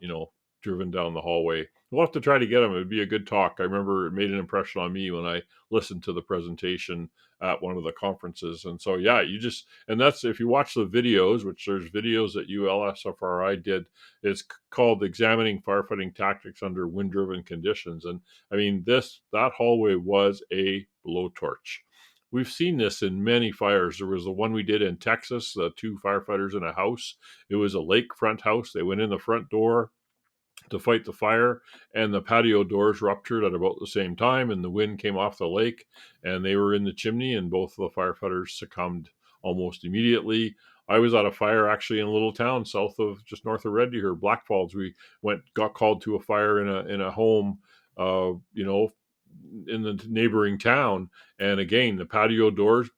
driven down the hallway. We'll have to try to get them. It'd be a good talk. I remember it made an impression on me when I listened to the presentation at one of the conferences. And so, yeah, and that's, if you watch the videos, which there's videos that ULSFRI did, it's called Examining Firefighting Tactics Under Wind-Driven Conditions. And I mean, that hallway was a blowtorch. We've seen this in many fires. There was the one we did in Texas, the two firefighters in a house. It was a lakefront house. They went in the front door to fight the fire, and the patio doors ruptured at about the same time, and the wind came off the lake, and they were in the chimney, and both of the firefighters succumbed almost immediately. I was at a fire actually in a little town just north of Red Deer here, Black Falls. We got called to a fire in a home, in the neighboring town, and again the patio doors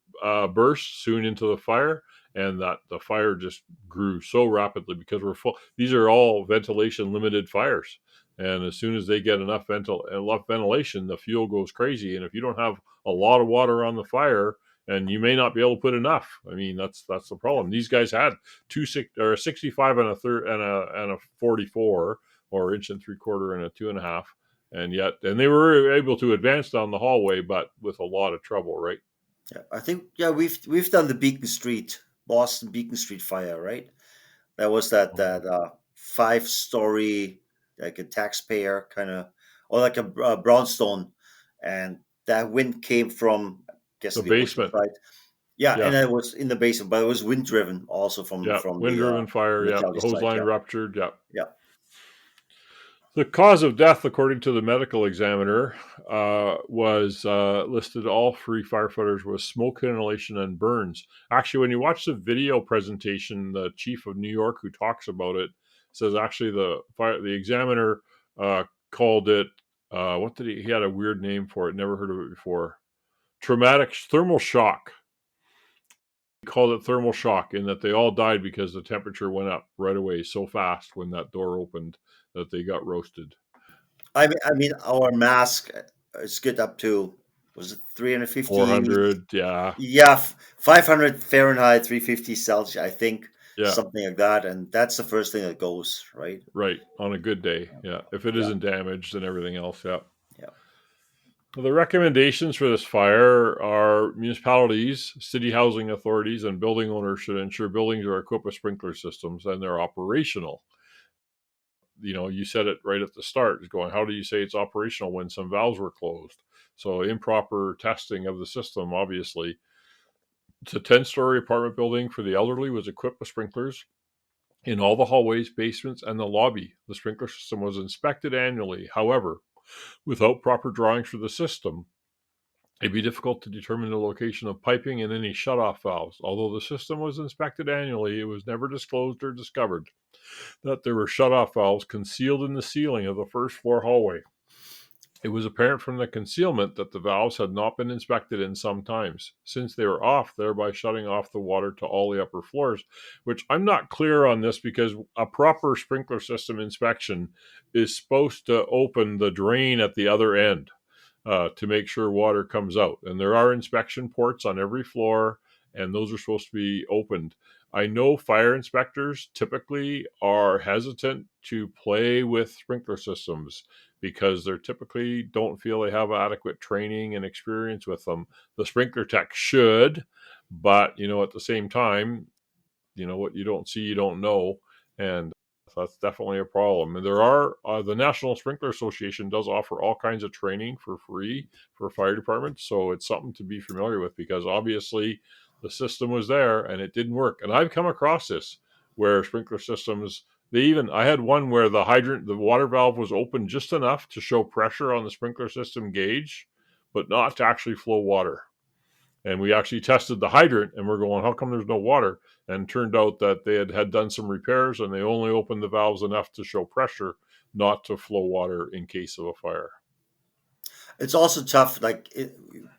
burst soon into the fire, and that the fire just grew so rapidly because we're full. These are all ventilation limited fires, and as soon as they get enough ventilation, the fuel goes crazy. And if you don't have a lot of water on the fire, and you may not be able to put enough, I mean that's the problem. These guys had a 65 and a 44, or inch and 3/4 and a 2.5, and they were able to advance down the hallway, but with a lot of trouble, right? Yeah, I think we've done the Boston Beacon Street fire, right? That was that 5-story, like a taxpayer kind of, or like a brownstone, and that wind came from, I guess, The the ocean basement. side. Yeah, Yeah. and it was in the basement, but it was wind driven also from wind-driven fire. the Yeah, Calgary the hose side. line Yeah, ruptured. Yeah. yeah. The cause of death, according to the medical examiner, was listed. All 3 firefighters was smoke inhalation and burns. Actually, when you watch the video presentation, the chief of New York who talks about it says actually the examiner called it, what did he had a weird name for it. Never heard of it before. Traumatic thermal shock. He called it thermal shock, in that they all died because the temperature went up right away so fast when that door opened that they got roasted. I mean, our mask is good up to, was it 350? 400, yeah. Yeah, 500 Fahrenheit, 350 Celsius, I think, Yeah. something like that. And that's the first thing that goes, right? Right, on a good day, yeah. If it isn't damaged and everything else, yeah. Yeah. Well, the recommendations for this fire are municipalities, city housing authorities, and building owners should ensure buildings are equipped with sprinkler systems and they're operational. You said it right at the start, is going, how do you say it's operational when some valves were closed? So improper testing of the system, obviously. It's a 10-story apartment building for the elderly, was equipped with sprinklers in all the hallways, basements, and the lobby. The sprinkler system was inspected annually. However, without proper drawings for the system, it'd be difficult to determine the location of piping and any shutoff valves. Although the system was inspected annually, it was never disclosed or discovered that there were shutoff valves concealed in the ceiling of the first floor hallway. It was apparent from the concealment that the valves had not been inspected in some times, since they were off, thereby shutting off the water to all the upper floors, which I'm not clear on this, because a proper sprinkler system inspection is supposed to open the drain at the other end to make sure water comes out. And there are inspection ports on every floor, and those are supposed to be opened. I know fire inspectors typically are hesitant to play with sprinkler systems because they typically don't feel they have adequate training and experience with them. The sprinkler tech should, but at the same time, what you don't see, you don't know, and that's definitely a problem. And there are the National Sprinkler Association does offer all kinds of training for free for fire departments, so it's something to be familiar with, because obviously the system was there and it didn't work. And I've come across this where sprinkler systems I had one where the water valve was open just enough to show pressure on the sprinkler system gauge, but not to actually flow water. And we actually tested the hydrant, and we're going, how come there's no water? And it turned out that they had done some repairs, and they only opened the valves enough to show pressure, not to flow water in case of a fire. It's also tough.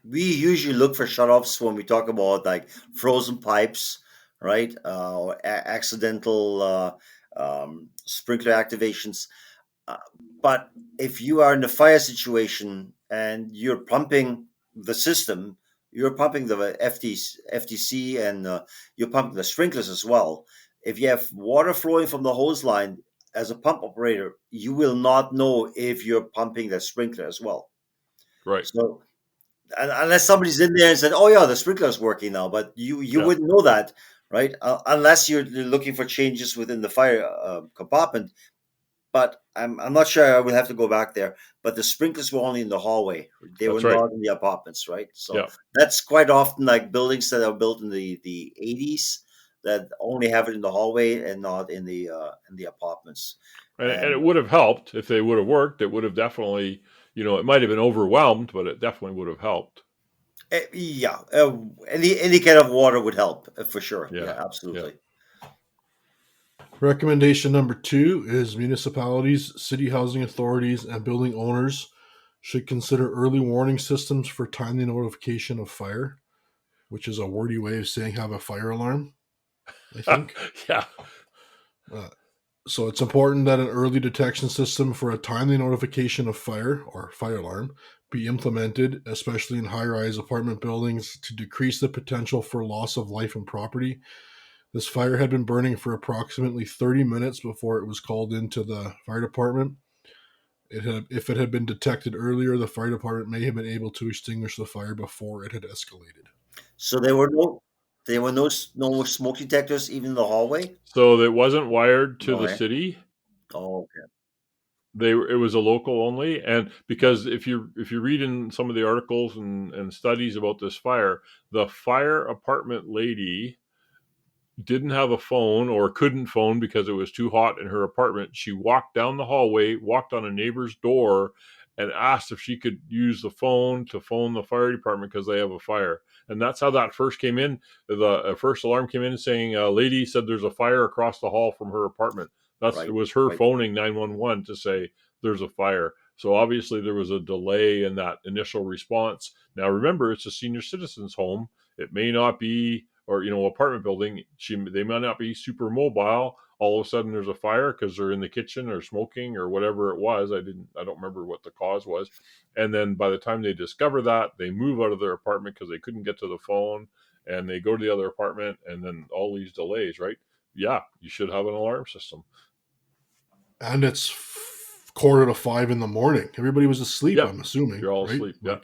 We usually look for shutoffs when we talk about like frozen pipes, right? Or accidental sprinkler activations. Uh, but if you are in a fire situation and you're pumping the system, you're pumping the FTC, and you're pumping the sprinklers as well. If you have water flowing from the hose line, as a pump operator, you will not know if you're pumping the sprinkler as well. Right. So unless somebody's in there and said, "Oh yeah, the sprinkler's working now," but you wouldn't know that, right? Unless you're looking for changes within the fire compartment. But I'm not sure. I will have to go back there. But the sprinklers were only in the hallway; they were That's right. not in the apartments, right? So Yeah. that's quite often like buildings that are built in the 80s that only have it in the hallway and not in the apartments. And it And would have helped if they would have worked. It would have definitely, it might have been overwhelmed, but it definitely would have helped. yeah, any kind of water would help for sure. Yeah. Yeah, absolutely. Recommendation number 2 is municipalities, city housing authorities, and building owners should consider early warning systems for timely notification of fire, which is a wordy way of saying have a fire alarm, I think. Yeah. So it's important that an early detection system for a timely notification of fire or fire alarm be implemented, especially in high-rise apartment buildings, to decrease the potential for loss of life and property. This fire had been burning for approximately 30 minutes before it was called into the fire department. If it had been detected earlier, the fire department may have been able to extinguish the fire before it had escalated. So there were no smoke detectors even in the hallway. So it wasn't wired to No, the eh? city. Oh, okay. It was a local only, and because if you read in some of the articles and studies about this fire, the fire apartment lady didn't have a phone or couldn't phone because it was too hot in her apartment. She walked down the hallway, walked on a neighbor's door, and asked if she could use the phone to phone the fire department because they have a fire. And that's how that first came in. The first alarm came in saying a lady said there's a fire across the hall from her apartment. It Right, was her right. phoning 911 to say there's a fire. So obviously there was a delay in that initial response. Now remember, it's a senior citizens home. It may not be, or apartment building. They might not be super mobile. All of a sudden, there's a fire because they're in the kitchen or smoking or whatever it was. I don't remember what the cause was. And then by the time they discover that, they move out of their apartment because they couldn't get to the phone, and they go to the other apartment, and then all these delays. Right? Yeah, you should have an alarm system. And it's 4:45 in the morning. Everybody was asleep, Yep. I'm assuming. You're all right? asleep. Yeah.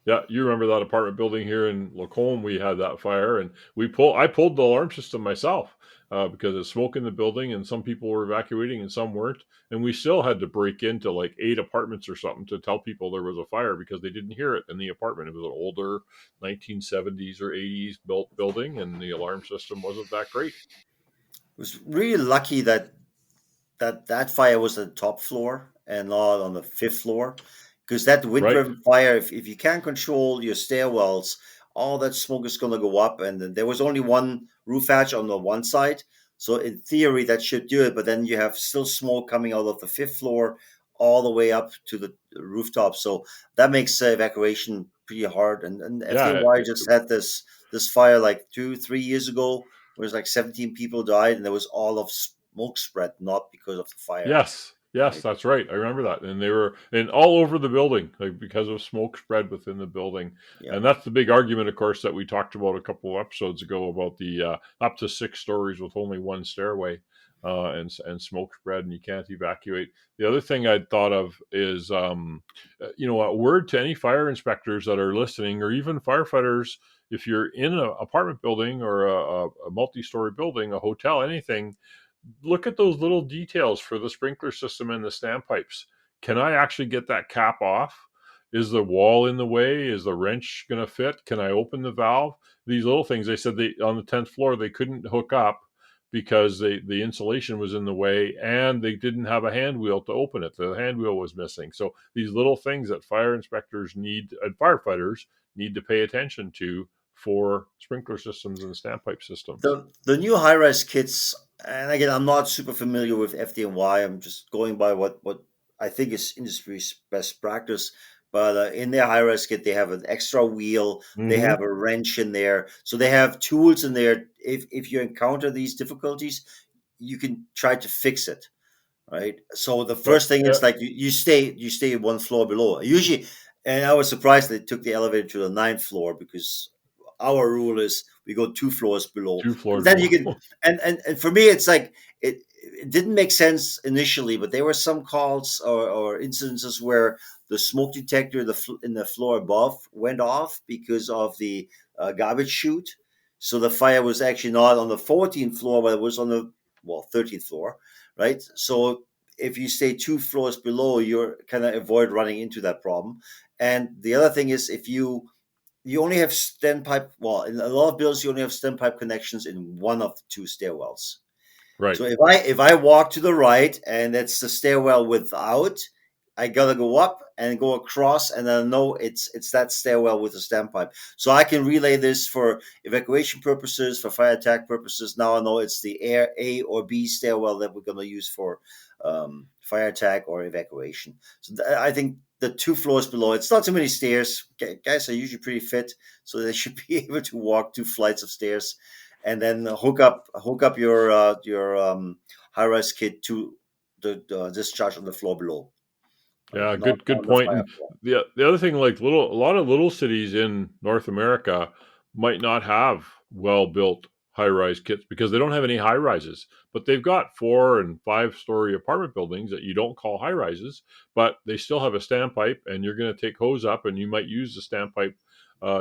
Yeah, you remember that apartment building here in Lacombe? We had that fire, and I pulled the alarm system myself because it's smoke in the building, and some people were evacuating and some weren't, and we still had to break into like 8 apartments or something to tell people there was a fire because they didn't hear it in the apartment. It was an older 1970s or 80s built building, and the alarm system wasn't that great. It was really lucky that fire was at the top floor and not on the fifth floor, because that Right? wind-driven fire, if you can't control your stairwells, all that smoke is going to go up. And then there was only one roof hatch on the one side, so in theory that should do it. But then you have still smoke coming out of the fifth floor all the way up to the rooftop, so that makes evacuation pretty hard. And Yeah. FDNY just had this fire like 2-3 years ago, where it's like 17 people died, and there was all of smoke spread, not because of the fire. Yes, Right? that's right. I remember that, and they were and all over the building, like because of smoke spread within the building, Yeah. and that's the big argument, of course, that we talked about a couple of episodes ago about the up to 6 stories with only one stairway, and smoke spread, and you can't evacuate. The other thing I'd thought of is, a word to any fire inspectors that are listening, or even firefighters, if you're in an apartment building or a multi-story building, a hotel, anything, look at those little details for the sprinkler system and the standpipes. Can I actually get that cap off? Is the wall in the way? Is the wrench going to fit? Can I open the valve? These little things. They said they on the 10th floor they couldn't hook up because the insulation was in the way and they didn't have a hand wheel to open it. The hand wheel was missing. So these little things that fire inspectors need and firefighters need to pay attention to for sprinkler systems and standpipe systems. The new high rise kits, and again, I'm not super familiar with FDNY. I'm just going by what I think is industry's best practice. But in their high rise kit, they have an extra wheel. They Mm-hmm. have a wrench in there, so they have tools in there. If you encounter these difficulties, you can try to fix it. Right. So the Right. first thing Yeah. is like you stay one floor below. Usually, and I was surprised they took the elevator to the ninth floor because our rule is we go 2 floors below. 2 floors Then you can below. and for me it's like it didn't make sense initially, but there were some calls or incidences where the smoke detector in the floor above went off because of the garbage chute. So the fire was actually not on the 14th floor, but it was on the 13th floor, right? So if you stay 2 floors below, you're kind of avoid running into that problem. And the other thing is if you only have stem pipe, well, in a lot of buildings you only have stem pipe connections in one of the two stairwells. Right. So if I walk to the right and it's the stairwell without, I gotta go up and go across, and I know it's that stairwell with the standpipe. So I can relay this for evacuation purposes, for fire attack purposes. Now I know it's the air A or B stairwell that we're gonna use for fire attack or evacuation. So I think the 2 floors below, it's not too many stairs. Guys are usually pretty fit, so they should be able to walk 2 flights of stairs, and then hook up your high rise kit to the discharge on the floor below. Right? Yeah, Not good on the point. fire And floor. the other thing, like a lot of little cities in North America might not have well built high rise kits because they don't have any high rises, but they've got 4 and 5 story apartment buildings that you don't call high rises, but they still have a standpipe, and you're going to take hose up, and you might use the standpipe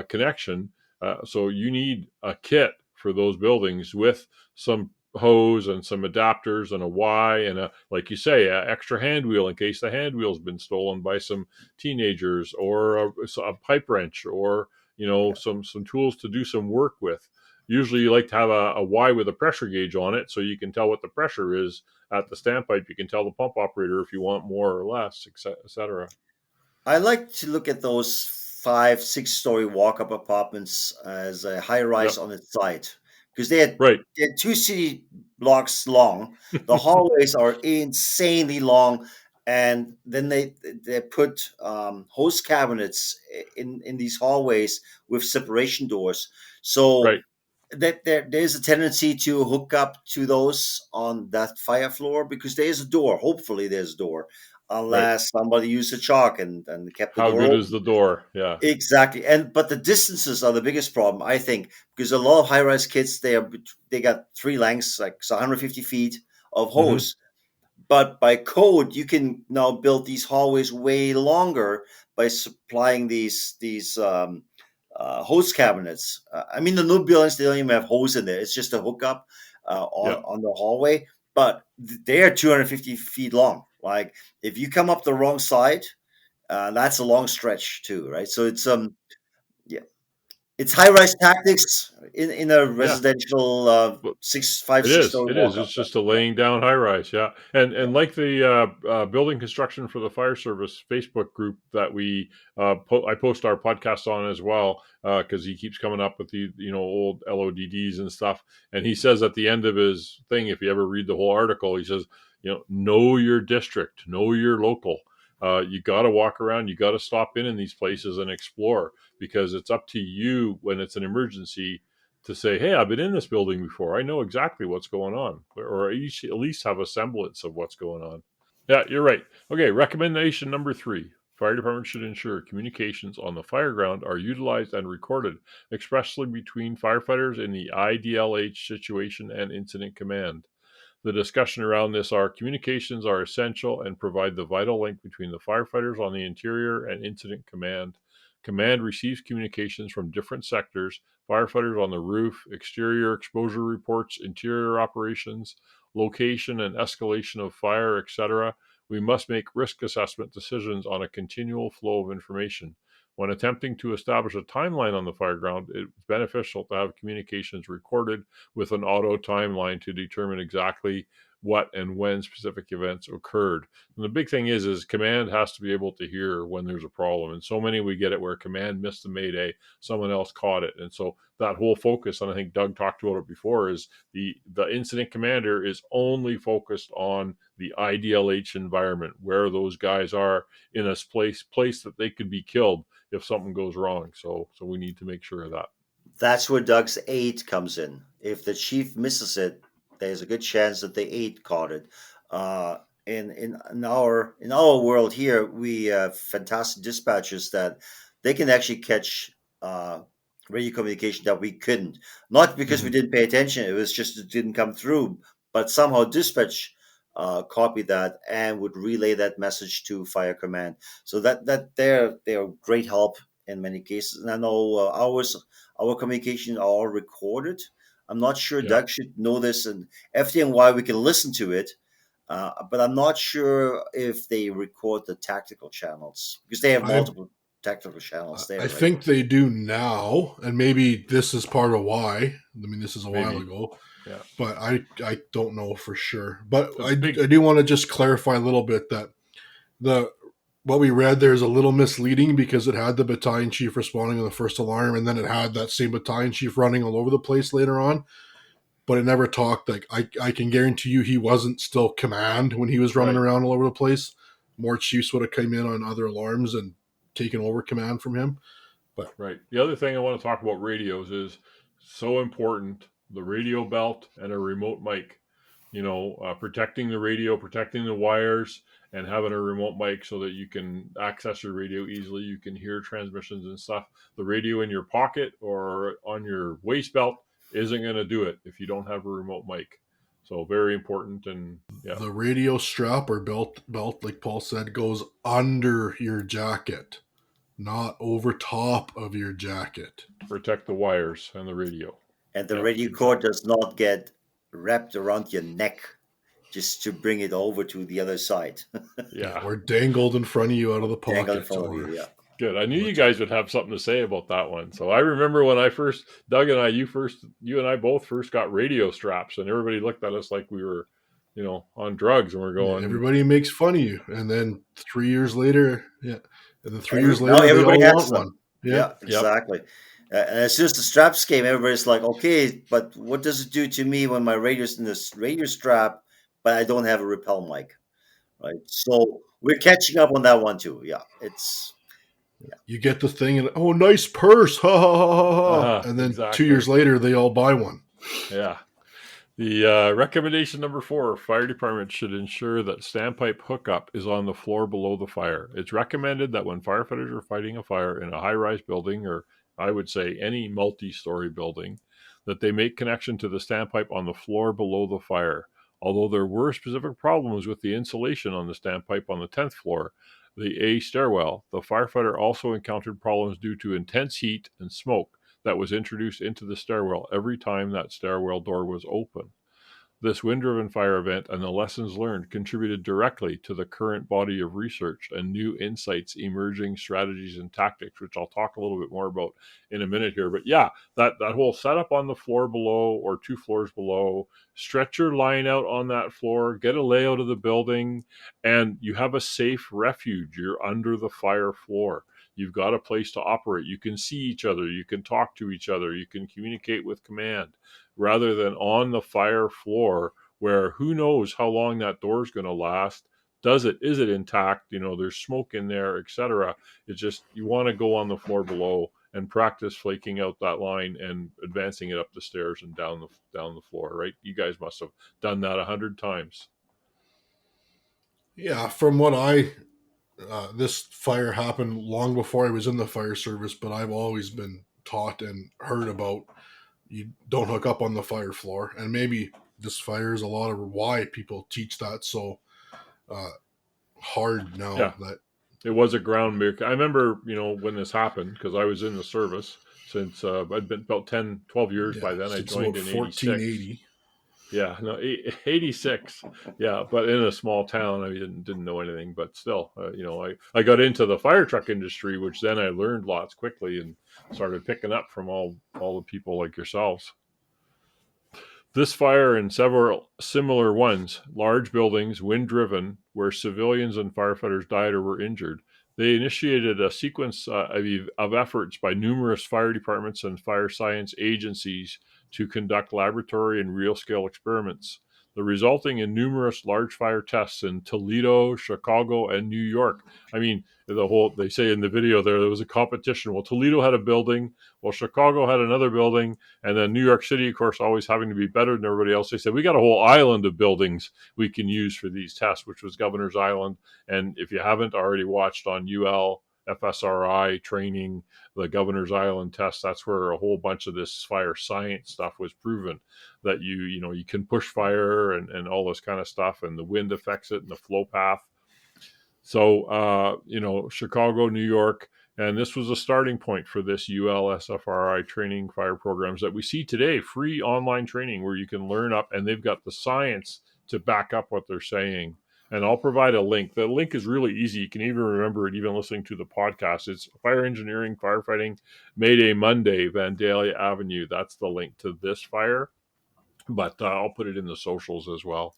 connection. So you need a kit for those buildings with some hose and some adapters and a Y and a, like you say, a extra hand wheel in case the hand wheel's been stolen by some teenagers, or a pipe wrench, or Yeah. some tools to do some work with. Usually you like to have a Y with a pressure gauge on it so you can tell what the pressure is at the standpipe. You can tell the pump operator if you want more or less, etc. I like to look at those 5, 6 story walk up apartments as a high rise Yep. on its side because they're 2 city blocks long. The Right. hallways are insanely long, and then they put hose cabinets in these hallways with separation doors. So Right. that there's a tendency to hook up to those on that fire floor because there's a door. Hopefully, there's a door, Right. unless somebody used a chalk and kept the How door good is open. the door? Yeah. Exactly, and but the distances are the biggest problem, I think, because a lot of high-rise kits they got three lengths, like so 150 feet of Hmm. hose. But by code, you can now build these hallways way longer by supplying these hose cabinets. I mean, the new buildings, they don't even have hose in there. It's just a hookup Yeah. on the hallway, but they are 250 feet long. Like if you come up the wrong side, that's a long stretch too, right? So yeah, it's high rise tactics in a Yeah. residential But six five it six is. story It is. walk up. It's just a Yeah, laying down high rise. Yeah, yeah. and like the building construction for the fire service Facebook group that we I post our podcast on as well, because he keeps coming up with the old LODDs and stuff, and he says at the end of his thing, if you ever read the whole article, he says, know your district, know your local. You got to walk around. You got to stop in these places and explore, because it's up to you when it's an emergency to say, hey, I've been in this building before. I know exactly what's going on, or at least have a semblance of what's going on. Yeah, you're right. Okay, recommendation number 3. Fire departments should ensure communications on the fire ground are utilized and recorded, especially between firefighters in the IDLH situation and incident command. The discussion around this are communications are essential and provide the vital link between the firefighters on the interior and incident command. Command receives communications from different sectors: firefighters on the roof, exterior exposure reports, interior operations, location and escalation of fire, etc. We must make risk assessment decisions on a continual flow of information. When attempting to establish a timeline on the fire ground, it's beneficial to have communications recorded with an auto timeline to determine exactly what and when specific events occurred. And the big thing is command has to be able to hear when there's a problem. And so many we get it where command missed the mayday, someone else caught it. And so that whole focus, and I think Doug talked about it before, is the incident commander is only focused on the IDLH environment, where those guys are in a place that they could be killed if something goes wrong. So we need to make sure of that. That's where Doug's aide comes in. If the chief misses it, there's a good chance that the aide caught it. In our world here, we have fantastic dispatchers that they can actually catch radio communication that we couldn't. Not because we didn't pay attention; it was just it didn't come through. But somehow dispatch copied that and would relay that message to fire command. So that they're great help in many cases. And I know our communication are all recorded. I'm not sure Yeah. Doug should know this, and FDNY we can listen to it, but I'm not sure if they record the tactical channels because they have multiple tactical channels there. I right? think they do now, and maybe this is part of why. I mean, this is a while Maybe. ago, Yeah. but I don't know for sure. But It's I do want to just clarify a little bit that what we read there is a little misleading because it had the battalion chief responding on the first alarm, and then it had that same battalion chief running all over the place later on. But it never talked. Like I can guarantee you, he wasn't still command when he was running Right. around all over the place. More chiefs would have come in on other alarms and taken over command from him. But Right. The other thing I want to talk about radios is so important, the radio belt and a remote mic. Protecting the radio, protecting the wires, and having a remote mic so that you can access your radio easily. You can hear transmissions and stuff. The radio in your pocket or on your waist belt isn't going to do it if you don't have a remote mic. So very important. And yeah, the radio strap or belt, like Paul said, goes under your jacket, not over top of your jacket. protect the wires and the radio. And the Yep, radio cord does not get wrapped around your neck just to bring it over to the other side. Yeah. Or dangled in front of you out of the Dangle in pocket. front of you, yeah. Good. I knew you guys would have something to say about that one. So I remember when I first, Doug and I, you and I both first got radio straps, and everybody looked at us like we were, on drugs, and we're going. Everybody makes fun of you, and then 3 years later, and then 3 years Now later, everybody they all has want them. one. Yeah, exactly. And as soon as the straps came, everybody's like, okay, but what does it do to me when my radio's in this radio strap, but I don't have a repel mic, right? So we're catching up on that one too. Yeah, You get the thing, and oh, nice purse, ha ha ha ha, and then exactly. 2 years later, they all buy one. Yeah. The recommendation number 4, fire departments should ensure that standpipe hookup is on the floor below the fire. It's recommended that when firefighters are fighting a fire in a high-rise building, or I would say any multi-story building, that they make connection to the standpipe on the floor below the fire. Although there were specific problems with the insulation on the standpipe on the 10th floor, the A stairwell, the firefighter also encountered problems due to intense heat and smoke that was introduced into the stairwell every time that stairwell door was open. This wind-driven fire event and the lessons learned contributed directly to the current body of research and new insights, emerging strategies and tactics, which I'll talk a little bit more about in a minute here. But yeah, that whole setup on the floor below or 2 floors below, stretch your line out on that floor, get a layout of the building, and you have a safe refuge. You're under the fire floor. You've got a place to operate. You can see each other. You can talk to each other. You can communicate with command, rather than on the fire floor where who knows how long that door is going to last. Is it intact? There's smoke in there, etc. It's just, you want to go on the floor below and practice flaking out that line and advancing it up the stairs and down the floor, right? You guys must have done that 100 times. Yeah, from what this fire happened long before I was in the fire service, but I've always been taught and heard about you don't hook up on the fire floor. And maybe this fire is a lot of why people teach that so hard now. Yeah. That it was a ground miracle. I remember, when this happened, because I was in the service since I'd been about 10, 12 years by then. I joined in 1480. Yeah, no, 86. Yeah, but in a small town, I didn't know anything, but still, I got into the fire truck industry, which then I learned lots quickly and started picking up from all the people like yourselves. This fire and several similar ones, large buildings, wind driven, where civilians and firefighters died or were injured. They initiated a sequence of efforts by numerous fire departments and fire science agencies to conduct laboratory and real scale experiments, the resulting in numerous large fire tests in Toledo, Chicago, and New York. I mean, they say in the video there was a competition. Well, Toledo had a building, well, Chicago had another building, and then New York City, of course, always having to be better than everybody else. They said, we got a whole island of buildings we can use for these tests, which was Governor's Island. And if you haven't already watched on UL FSRI training, the Governor's Island test, that's where a whole bunch of this fire science stuff was proven, that you can push fire and all this kind of stuff, and the wind affects it and the flow path. So, Chicago, New York, and this was a starting point for this ULSFRI training fire programs that we see today, free online training where you can learn up, and they've got the science to back up what they're saying. And I'll provide a link. The link is really easy. You can even remember it, even listening to the podcast. It's Fire Engineering, Firefighting, Mayday Monday, Vandalia Avenue. That's the link to this fire. But I'll put it in the socials as well.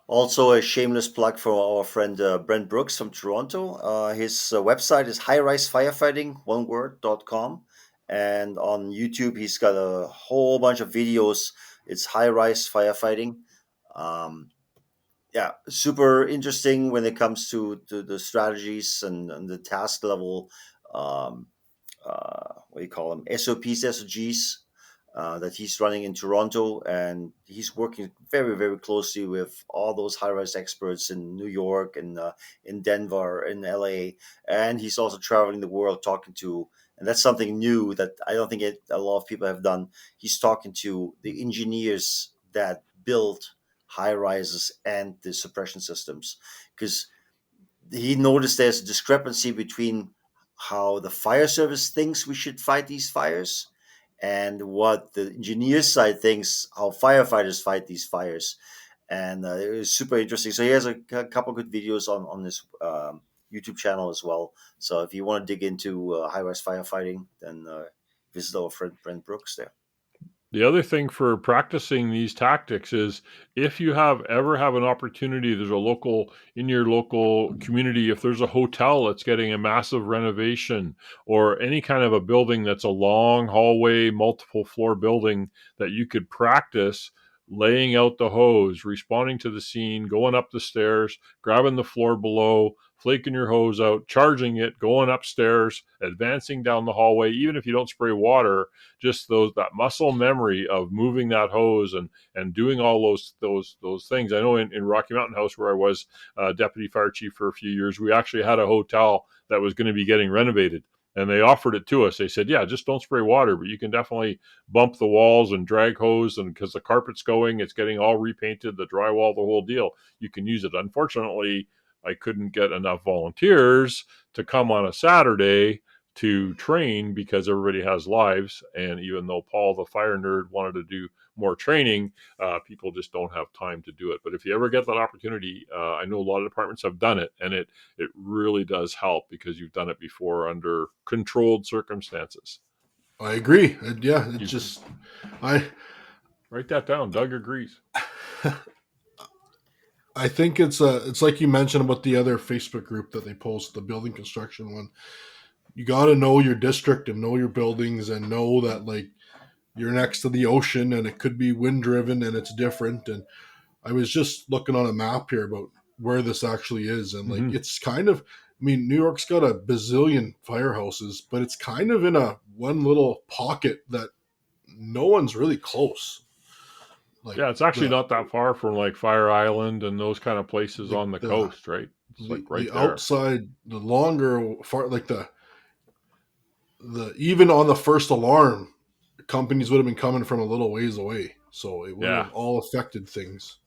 Also, a shameless plug for our friend Brent Brooks from Toronto. His website is high-rise-firefighting.com. And on YouTube, he's got a whole bunch of videos. It's high-rise firefighting. Yeah, super interesting when it comes to the strategies and the task level. What do you call them? SOPs, SOGs. That he's running in Toronto, and he's working very, very closely with all those high-rise experts in New York and in Denver, in LA, and he's also traveling the world talking to. And that's something new that I don't think a lot of people have done. He's talking to the engineers that built high rises and the suppression systems, because he noticed there's a discrepancy between how the fire service thinks we should fight these fires and what the engineer side thinks how firefighters fight these fires. And it was super interesting. So he has a couple good videos on his YouTube channel as well. So if you want to dig into high-rise firefighting, then visit our friend Brent Brooks there. The other thing for practicing these tactics is if you ever have an opportunity, there's in your local community, if there's a hotel that's getting a massive renovation or any kind of a building that's a long hallway, multiple floor building that you could practice laying out the hose, responding to the scene, going up the stairs, grabbing the floor below, flaking your hose out, charging it, going upstairs, advancing down the hallway, even if you don't spray water, just that muscle memory of moving that hose and doing all those things. I know in Rocky Mountain House, where I was deputy fire chief for a few years, we actually had a hotel that was going to be getting renovated. And they offered it to us. They said, yeah, just don't spray water, but you can definitely bump the walls and drag hose. And because the carpet's going, it's getting all repainted, the drywall, the whole deal. You can use it. Unfortunately, I couldn't get enough volunteers to come on a Saturday to train because everybody has lives. And even though Paul, the fire nerd, wanted to do more training, people just don't have time to do it. But if you ever get that opportunity, I know a lot of departments have done it, and it really does help because you've done it before under controlled circumstances. I agree. I write that down. Doug agrees. I think it's like you mentioned about the other Facebook group that they post, the building construction one. You got to know your district and know your buildings and know that like you're next to the ocean and it could be wind driven and it's different. And I was just looking on a map here about where this actually is, and like it's kind of, I mean, New York's got a bazillion firehouses, but it's kind of in a one little pocket that no one's really close. Like it's actually not that far from like Fire Island and those kind of places on the coast, right? It's like right the there. Outside, the longer far, like the even on the first alarm, companies would have been coming from a little ways away, so it would have all affected things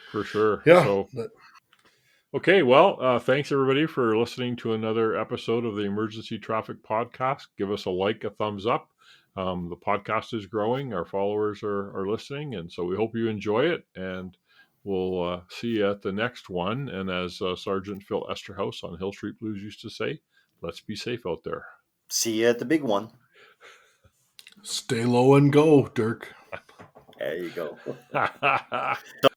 for sure. Yeah. So Okay, well, thanks everybody for listening to another episode of the Emergency Traffic Podcast. Give us a like, a thumbs up. The podcast is growing. Our followers are listening, and so we hope you enjoy it. And we'll see you at the next one. And as Sergeant Phil Esterhaus on Hill Street Blues used to say, let's be safe out there. See you at the big one. Stay low and go, Dirk. There you go.